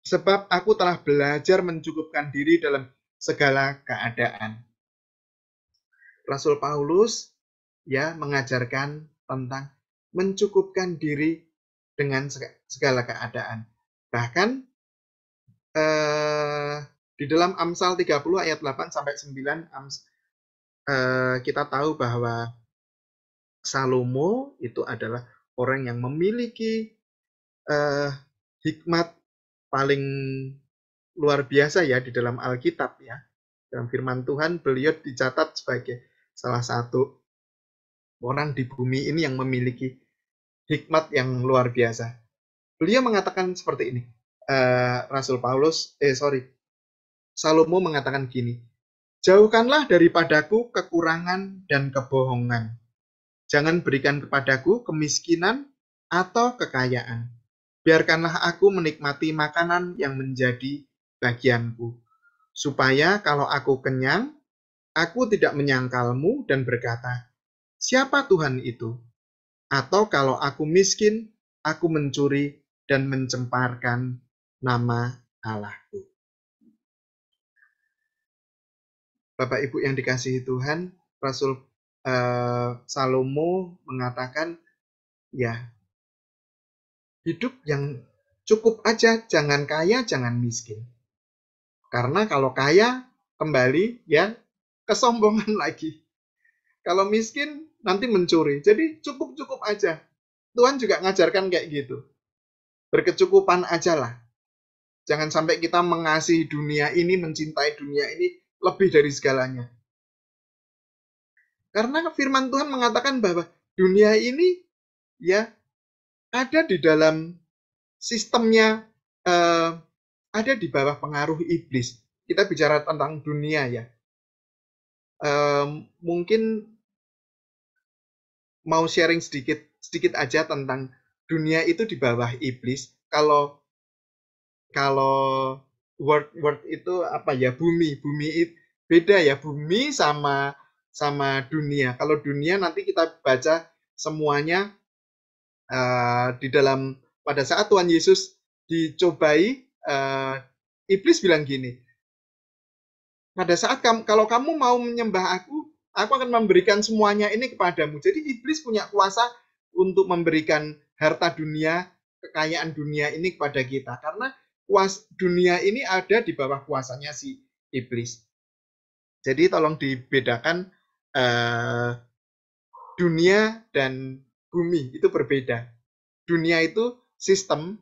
sebab aku telah belajar mencukupkan diri dalam segala keadaan. Rasul Paulus ya mengajarkan tentang mencukupkan diri dengan segala keadaan. Bahkan di dalam Amsal 30 ayat 8 sampai 9 kita tahu bahwa Salomo itu adalah orang yang memiliki hikmat paling luar biasa ya di dalam Alkitab ya. Dalam firman Tuhan beliau dicatat sebagai salah satu orang di bumi ini yang memiliki hikmat yang luar biasa. Beliau mengatakan seperti ini. Salomo mengatakan gini, jauhkanlah daripadaku kekurangan dan kebohongan. Jangan berikan kepadaku kemiskinan atau kekayaan. Biarkanlah aku menikmati makanan yang menjadi bagianku. Supaya kalau aku kenyang, aku tidak menyangkalmu dan berkata, siapa Tuhan itu? Atau kalau aku miskin, aku mencuri dan mencemparkan nama Allahku. Bapak Ibu yang dikasihi Tuhan, Rasul Salomo mengatakan, ya, hidup yang cukup aja, jangan kaya, jangan miskin. Karena kalau kaya, kembali ya kesombongan lagi. Kalau miskin, nanti mencuri. Jadi cukup-cukup aja. Tuhan juga ngajarkan kayak gitu. Berkecukupan aja lah. Jangan sampai kita mengasihi dunia ini, mencintai dunia ini lebih dari segalanya. Karena firman Tuhan mengatakan bahwa dunia ini ya ada di dalam sistemnya, ada di bawah pengaruh iblis. Kita bicara tentang dunia ya. Mungkin mau sharing sedikit aja tentang dunia itu di bawah iblis. Kalau word itu apa ya, bumi beda ya, bumi sama dunia. Kalau dunia nanti kita baca semuanya di dalam pada saat Tuhan Yesus dicobai, iblis bilang gini, pada saat kalau kamu mau menyembah aku akan memberikan semuanya ini kepadamu. Jadi iblis punya kuasa untuk memberikan harta dunia, kekayaan dunia ini kepada kita. Karena dunia ini ada di bawah kuasanya si iblis. Jadi tolong dibedakan, dunia dan bumi itu berbeda. Dunia itu sistem,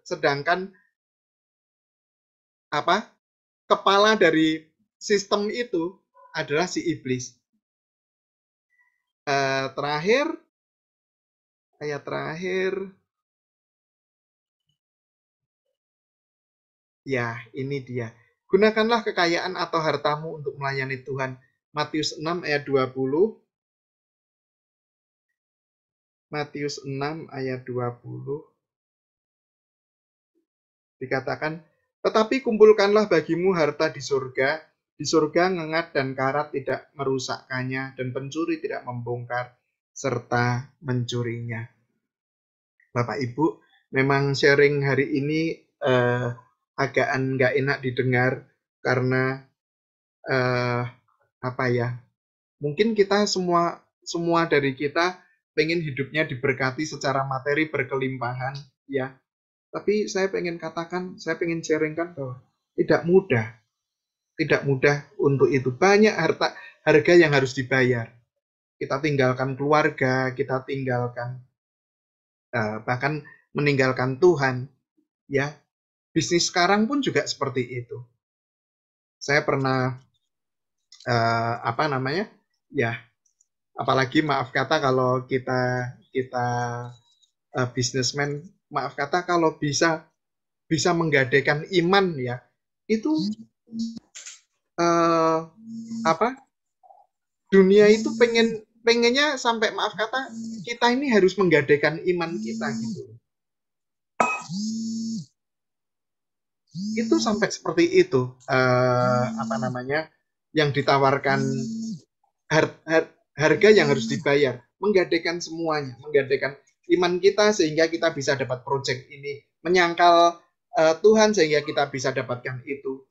sedangkan kepala dari sistem itu adalah si iblis. Ayat terakhir. Ya, ini dia. Gunakanlah kekayaan atau hartamu untuk melayani Tuhan. Matius 6 ayat 20. Matius 6 ayat 20. Dikatakan, tetapi kumpulkanlah bagimu harta di surga. Di surga ngengat dan karat tidak merusakkannya, dan pencuri tidak membongkar serta mencurinya. Bapak Ibu, memang sharing hari ini agak nggak enak didengar karena apa ya? Mungkin kita semua dari kita pengen hidupnya diberkati secara materi berkelimpahan, ya. Tapi saya pengen katakan, saya pengen sharingkan bahwa tidak mudah untuk itu. Banyak harga yang harus dibayar. Kita tinggalkan keluarga, kita tinggalkan bahkan meninggalkan Tuhan, ya. Bisnis sekarang pun juga seperti itu. Saya pernah ya, apalagi maaf kata kalau kita bisnismen, maaf kata kalau bisa menggadaikan iman, ya, itu dunia itu pengennya sampai maaf kata kita ini harus menggadaikan iman kita gitu. Itu sampai seperti itu yang ditawarkan harga yang harus dibayar, menggadaikan semuanya, menggadaikan iman kita sehingga kita bisa dapat proyek ini, menyangkal Tuhan sehingga kita bisa dapatkan itu,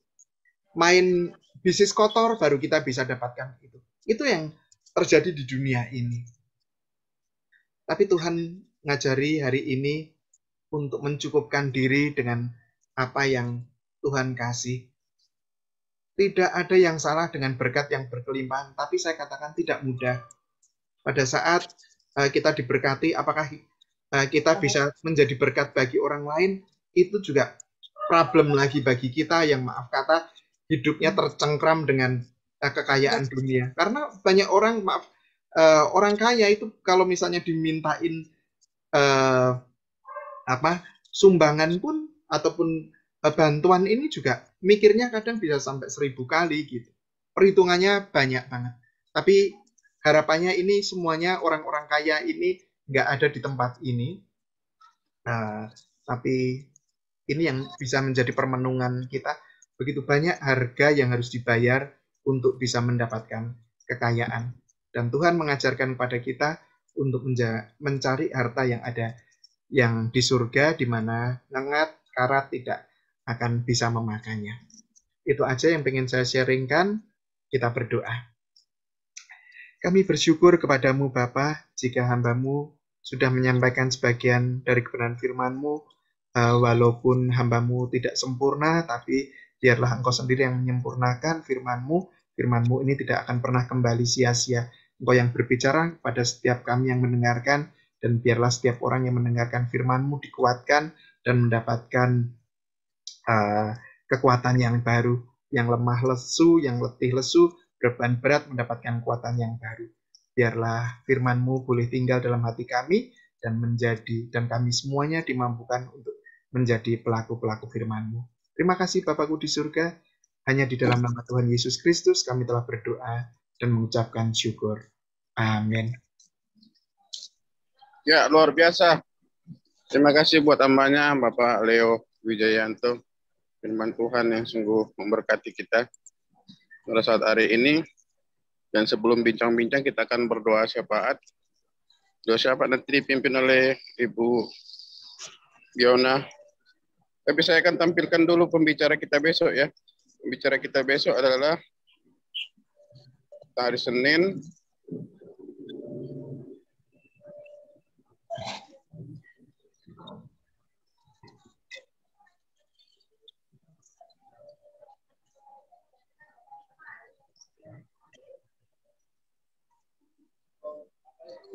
main bisnis kotor baru kita bisa dapatkan itu. Itu yang terjadi di dunia ini. Tapi Tuhan ngajari hari ini untuk mencukupkan diri dengan apa yang Tuhan kasih. Tidak ada yang salah dengan berkat yang berkelimpahan, tapi saya katakan tidak mudah. Pada saat kita diberkati, apakah kita bisa menjadi berkat bagi orang lain, itu juga problem lagi bagi kita yang maaf kata hidupnya tercengkram dengan kekayaan dunia. Karena banyak orang, orang kaya itu kalau misalnya dimintain sumbangan pun ataupun bantuan ini juga mikirnya kadang bisa sampai 1000 kali gitu. Perhitungannya banyak banget. Tapi harapannya ini semuanya orang-orang kaya ini nggak ada di tempat ini. Tapi ini yang bisa menjadi permenungan kita. Begitu banyak harga yang harus dibayar untuk bisa mendapatkan kekayaan. Dan Tuhan mengajarkan kepada kita untuk mencari harta yang ada yang di surga, di mana ngengat, karat tidak akan bisa memakannya. Itu aja yang pengen saya sharingkan. Kita berdoa. Kami bersyukur kepadamu Bapa, jika hamba-Mu sudah menyampaikan sebagian dari kebenaran firman-Mu, walaupun hamba-Mu tidak sempurna, tapi biarlah Engkau sendiri yang menyempurnakan firman-Mu. Firman-Mu ini tidak akan pernah kembali sia-sia. Engkau yang berbicara pada setiap kami yang mendengarkan, dan biarlah setiap orang yang mendengarkan firman-Mu dikuatkan dan mendapatkan kekuatan yang baru, yang lemah lesu, yang letih lesu, beban berat mendapatkan kekuatan yang baru. Biarlah firman-Mu boleh tinggal dalam hati kami dan kami semuanya dimampukan untuk menjadi pelaku-pelaku firman-Mu. Terima kasih Bapakku di surga, hanya di dalam nama Tuhan Yesus Kristus kami telah berdoa dan mengucapkan syukur. Amin. Ya, luar biasa. Terima kasih buat hambanya Bapak Leo Wijayanto. Firman Tuhan yang sungguh memberkati kita pada saat hari ini. Dan sebelum bincang-bincang, kita akan berdoa syafaat. Doa syafaat nanti dipimpin oleh Ibu Fiona. Tapi saya akan tampilkan dulu pembicara kita besok ya. Pembicara kita besok adalah hari Senin.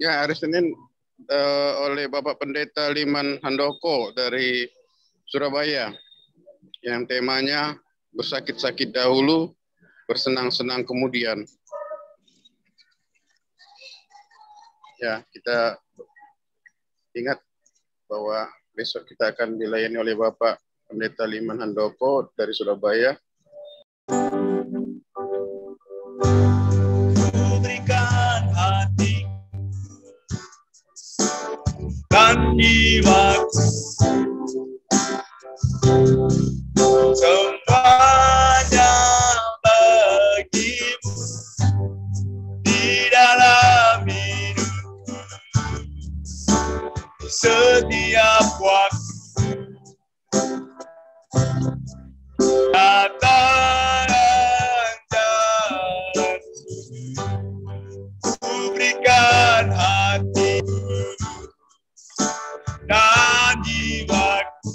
Ya, hari Senin oleh Bapak Pendeta Liman Handoko dari Surabaya. Yang temanya bersakit-sakit dahulu, bersenang-senang kemudian. Ya, kita ingat bahwa besok kita akan dilayani oleh Bapak Pendeta Liman Handoko dari Surabaya. Berikan hati dan jiwaku, semuanya bagimu di dalam hidupku, setiap waktu ku berikan hatiku dan jiwaku,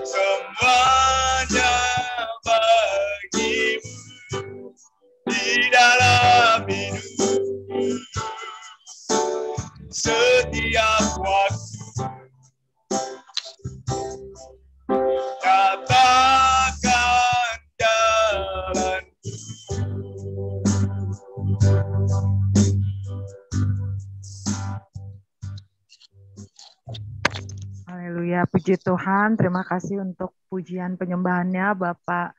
semuanya bagimu di dalam hidupku. Setiap waktu katakan jalan. Haleluya, puji Tuhan. Terima kasih untuk pujian penyembahannya Bapak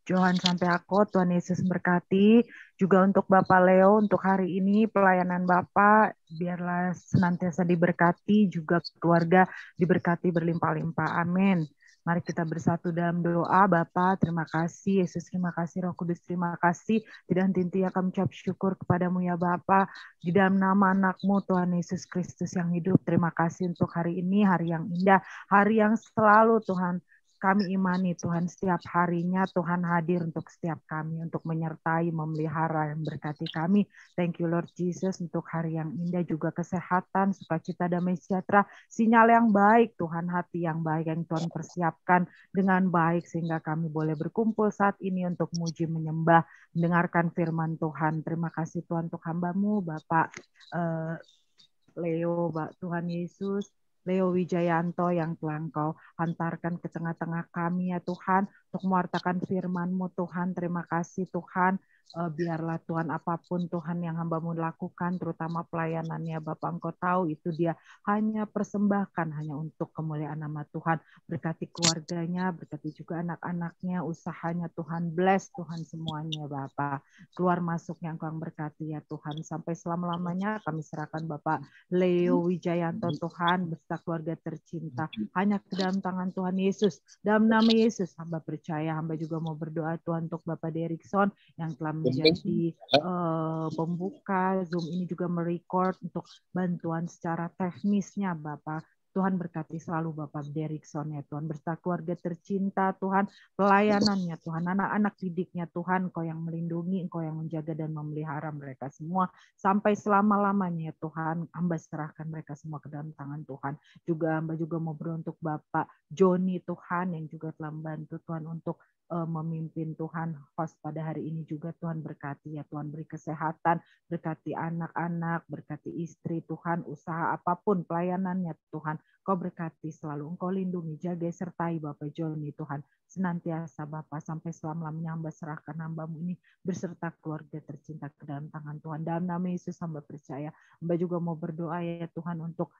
Johan Santiago. Tuhan Yesus berkati. Juga untuk Bapak Leo untuk hari ini pelayanan Bapak biarlah senantiasa diberkati, juga keluarga diberkati berlimpah-limpah. Amin. Mari kita bersatu dalam doa. Bapa, terima kasih. Yesus, terima kasih. Roh Kudus, terima kasih. Tidak henti-hentinya kami ucap syukur kepadamu ya Bapa. Di dalam nama anak-Mu Tuhan Yesus Kristus yang hidup. Terima kasih untuk hari ini, hari yang indah, hari yang selalu Tuhan kami imani Tuhan setiap harinya Tuhan hadir untuk setiap kami, untuk menyertai, memelihara, dan berkati kami. Thank you Lord Jesus untuk hari yang indah, juga kesehatan, sukacita, damai sejahtera, sinyal yang baik Tuhan, hati yang baik yang Tuhan persiapkan dengan baik sehingga kami boleh berkumpul saat ini untuk muji, menyembah, mendengarkan firman Tuhan. Terima kasih Tuhan untuk hamba-Mu Bapak Leo, Tuhan Yesus, Leo Wijayanto yang telah Engkau hantarkan ke tengah-tengah kami ya Tuhan, untuk mewartakan firman-Mu Tuhan. Terima kasih Tuhan, biarlah Tuhan apapun Tuhan yang hamba-Mu lakukan, terutama pelayanannya Bapak, Engkau tahu itu dia hanya persembahkan hanya untuk kemuliaan nama Tuhan. Berkati keluarganya, berkati juga anak-anaknya, usahanya Tuhan, bless Tuhan semuanya Bapak. Keluar masuk yang Kau berkati ya Tuhan, sampai selama-lamanya kami serahkan Bapak Leo Wijayanto Tuhan beserta keluarga tercinta hanya ke dalam tangan Tuhan Yesus. Dalam nama Yesus hamba percaya, hamba juga mau berdoa Tuhan untuk Bapak Derikson yang telah menjadi pembuka Zoom ini, juga merecord untuk bantuan secara teknisnya Bapak. Tuhan berkati selalu Bapak Derikson ya Tuhan, beserta keluarga tercinta Tuhan, pelayanannya Tuhan, anak-anak didiknya Tuhan, Engkau yang melindungi, Engkau yang menjaga dan memelihara mereka semua sampai selama-lamanya ya Tuhan. Hamba serahkan mereka semua ke dalam tangan Tuhan. Juga hamba juga mau berdoa untuk Bapak Joni Tuhan yang juga telah membantu Tuhan untuk memimpin Tuhan host pada hari ini juga. Tuhan berkati ya Tuhan, beri kesehatan, berkati anak-anak, berkati istri Tuhan, usaha apapun pelayanannya Tuhan, Kau berkati selalu, Engkau lindungi, jaga, sertai Bapak Joni Tuhan senantiasa Bapak, sampai selama-lamanya hamba serahkan hamba-Mu ini beserta keluarga tercinta ke dalam tangan Tuhan. Dalam nama Yesus hamba percaya. Hamba juga mau berdoa ya Tuhan untuk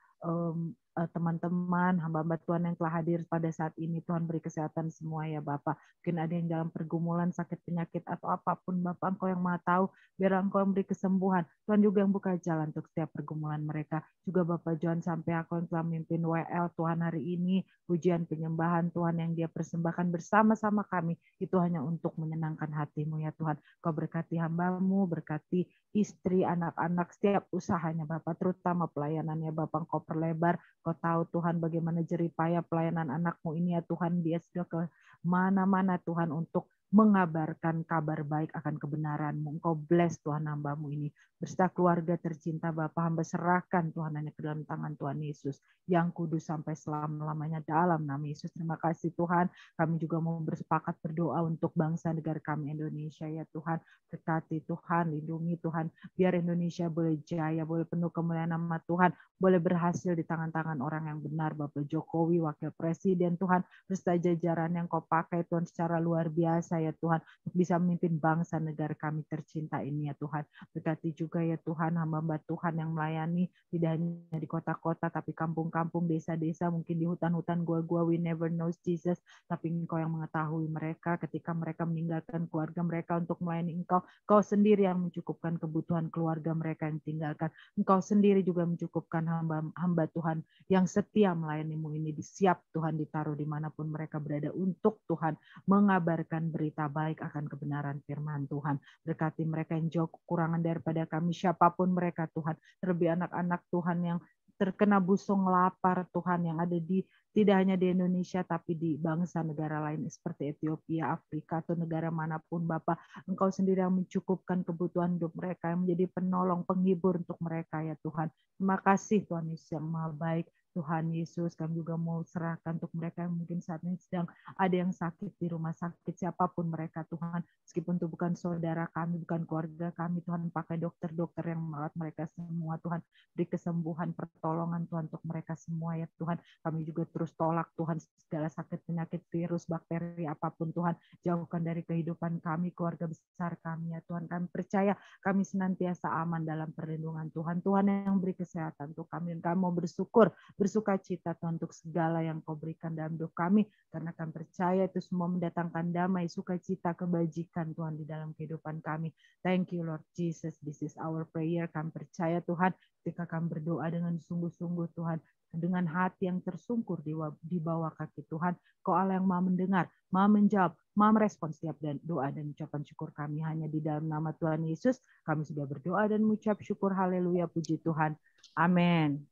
teman-teman hamba-hamba Tuhan yang telah hadir pada saat ini. Tuhan beri kesehatan semua ya Bapak. Mungkin ada yang dalam pergumulan sakit penyakit atau apapun Bapak, Engkau yang Maha tahu, biar Engkau yang beri kesembuhan. Tuhan juga yang buka jalan untuk setiap pergumulan mereka. Juga Bapak Johan sampai aku yang telah memimpin WL Tuhan hari ini, pujian penyembahan Tuhan yang dia persembahkan bersama-sama kami, itu hanya untuk menyenangkan hati-Mu ya Tuhan. Kau berkati hamba-Mu, berkati istri, anak-anak, setiap usahanya Bapak, terutama pelayanannya Bapak, Engkau perlebar. Kau tahu Tuhan bagaimana jeripaya pelayanan anak-Mu ini ya Tuhan, dia sudah ke mana-mana Tuhan untuk mengabarkan kabar baik akan kebenaran-Mu. Engkau bless Tuhan hamba-Mu ini beserta keluarga tercinta Bapak, hamba serahkan Tuhan hanya ke dalam tangan Tuhan Yesus yang kudus sampai selama-lamanya dalam nama Yesus. Terima kasih Tuhan. Kami juga mau bersepakat berdoa untuk bangsa negara kami Indonesia ya Tuhan. Berkati Tuhan, lindungi Tuhan, biar Indonesia boleh jaya, boleh penuh kemuliaan nama Tuhan, boleh berhasil di tangan-tangan orang yang benar. Bapak Jokowi, Wakil Presiden Tuhan, beserta jajaran yang Kau pakai Tuhan secara luar biasa ya Tuhan, untuk bisa memimpin bangsa negara kami tercinta ini ya Tuhan. Berkati juga ya Tuhan hamba-hamba Tuhan yang melayani tidak hanya di kota-kota tapi kampung-kampung, desa-desa, mungkin di hutan-hutan, gua-gua, we never know Jesus, tapi Engkau yang mengetahui mereka ketika mereka meninggalkan keluarga mereka untuk melayani Engkau. Engkau sendiri yang mencukupkan kebutuhan keluarga mereka yang tinggalkan. Engkau sendiri juga mencukupkan hamba Tuhan yang setia melayani-Mu ini, siap Tuhan ditaruh dimanapun mereka berada untuk Tuhan mengabarkan berita baik akan kebenaran firman Tuhan. Berkati mereka yang jauh kekurangan daripada kami, siapapun mereka Tuhan, terlebih anak-anak Tuhan yang terkena busung lapar Tuhan, yang ada di tidak hanya di Indonesia, tapi di bangsa negara lain seperti Ethiopia, Afrika, atau negara manapun Bapak. Engkau sendiri yang mencukupkan kebutuhan hidup mereka, yang menjadi penolong, penghibur untuk mereka ya Tuhan. Terima kasih Tuhan Yesus yang Maha Baik. Tuhan Yesus, kami juga mau serahkan untuk mereka yang mungkin saat ini sedang ada yang sakit di rumah sakit, siapapun mereka Tuhan, meskipun itu bukan saudara kami, bukan keluarga kami, Tuhan, pakai dokter-dokter yang merawat mereka semua, Tuhan, beri kesembuhan, pertolongan Tuhan untuk mereka semua ya Tuhan. Kami juga terus tolak Tuhan segala sakit, penyakit, virus, bakteri, apapun Tuhan, jauhkan dari kehidupan kami, keluarga besar kami ya Tuhan. Kami percaya kami senantiasa aman dalam perlindungan Tuhan. Tuhan yang beri kesehatan untuk kami, dan kami mau bersuka cita Tuhan untuk segala yang Kau berikan dalam hidup kami, karena kami percaya itu semua mendatangkan damai, sukacita, kebajikan Tuhan di dalam kehidupan kami. Thank you Lord Jesus, this is our prayer. Kami percaya Tuhan, ketika kami berdoa dengan sungguh-sungguh Tuhan, dengan hati yang tersungkur di bawah kaki Tuhan, Kau Allah yang Maha mendengar, Maha menjawab, Maha merespon setiap doa dan ucapan syukur kami. Hanya di dalam nama Tuhan Yesus kami sudah berdoa dan mengucap syukur. Haleluya, puji Tuhan. Amin.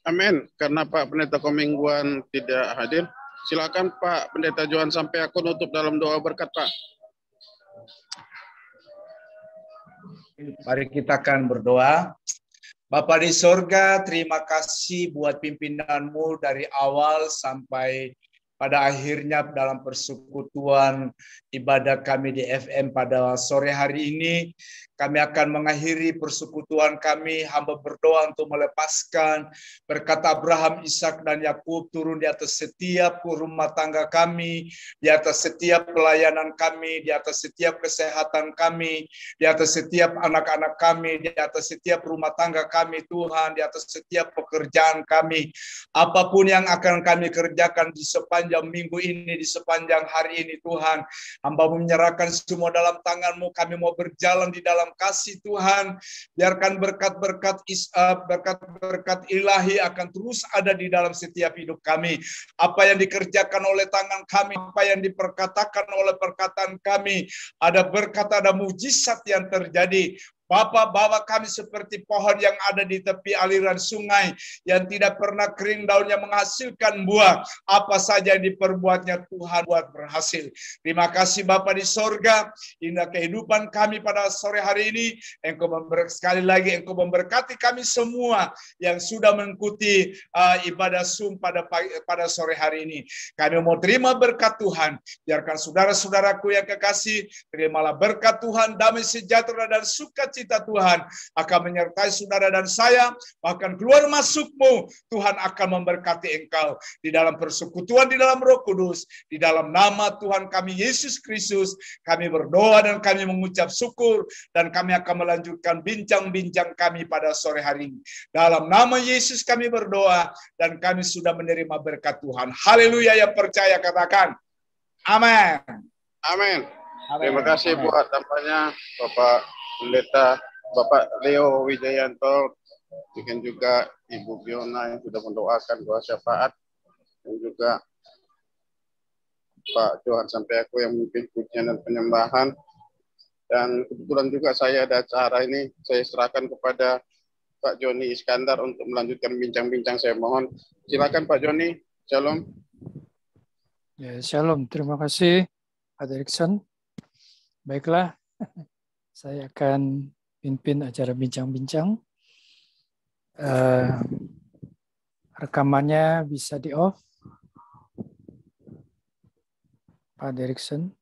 Amin. Karena Pak Pendeta Komingguan tidak hadir, silakan Pak Pendeta Johan sampai aku nutup dalam doa berkat, Pak. Mari kita akan berdoa. Bapa di sorga, terima kasih buat pimpinanmu dari awal sampai pada akhirnya dalam persekutuan ibadah kami di FM pada sore hari ini. Kami akan mengakhiri persekutuan kami, hamba berdoa untuk melepaskan berkat Abraham, Ishak, dan Yakub turun di atas setiap rumah tangga kami, di atas setiap pelayanan kami, di atas setiap kesehatan kami, di atas setiap anak-anak kami, di atas setiap rumah tangga kami Tuhan, di atas setiap pekerjaan kami. Apapun yang akan kami kerjakan di sepanjang minggu ini, di sepanjang hari ini Tuhan, hamba menyerahkan semua dalam tangan-Mu. Kami mau berjalan di dalam kasih Tuhan. Biarkan berkat-berkat ilahi akan terus ada di dalam setiap hidup kami. Apa yang dikerjakan oleh tangan kami, apa yang diperkatakan oleh perkataan kami, ada berkat, ada mujizat yang terjadi. Bapa, bawa kami seperti pohon yang ada di tepi aliran sungai, yang tidak pernah kering daunnya, menghasilkan buah. Apa saja yang diperbuatnya Tuhan buat berhasil. Terima kasih Bapa di sorga, indah kehidupan kami pada sore hari ini. Sekali lagi Engkau memberkati kami semua yang sudah mengikuti ibadah Zoom pada sore hari ini. Kami mau terima berkat Tuhan. Biarkan saudara-saudaraku yang kekasih, terimalah berkat Tuhan, damai sejahtera dan sukacita Tuhan akan menyertai saudara dan saya, bahkan keluar masukmu Tuhan akan memberkati engkau di dalam persekutuan di dalam Roh Kudus. Di dalam nama Tuhan kami Yesus Kristus kami berdoa dan kami mengucap syukur, dan kami akan melanjutkan bincang-bincang kami pada sore hari ini. Dalam nama Yesus kami berdoa dan kami sudah menerima berkat Tuhan. Haleluya, yang percaya katakan amin. Amin. Terima kasih buat tampaknya Bapak Pendeta, Bapak Leo Wijayanto, dan juga Ibu Fiona yang sudah mendoakan doa syafaat, dan juga Pak Johan sampai aku yang memimpin pujian dan penyembahan. Dan kebetulan juga saya ada acara ini, saya serahkan kepada Pak Joni Iskandar untuk melanjutkan bincang-bincang. Saya mohon, silakan Pak Joni. Shalom. Ya, shalom. Terima kasih, Pak Erikson. Baiklah. Saya akan pimpin acara bincang-bincang. Rekamannya bisa di-off, Pak Erikson.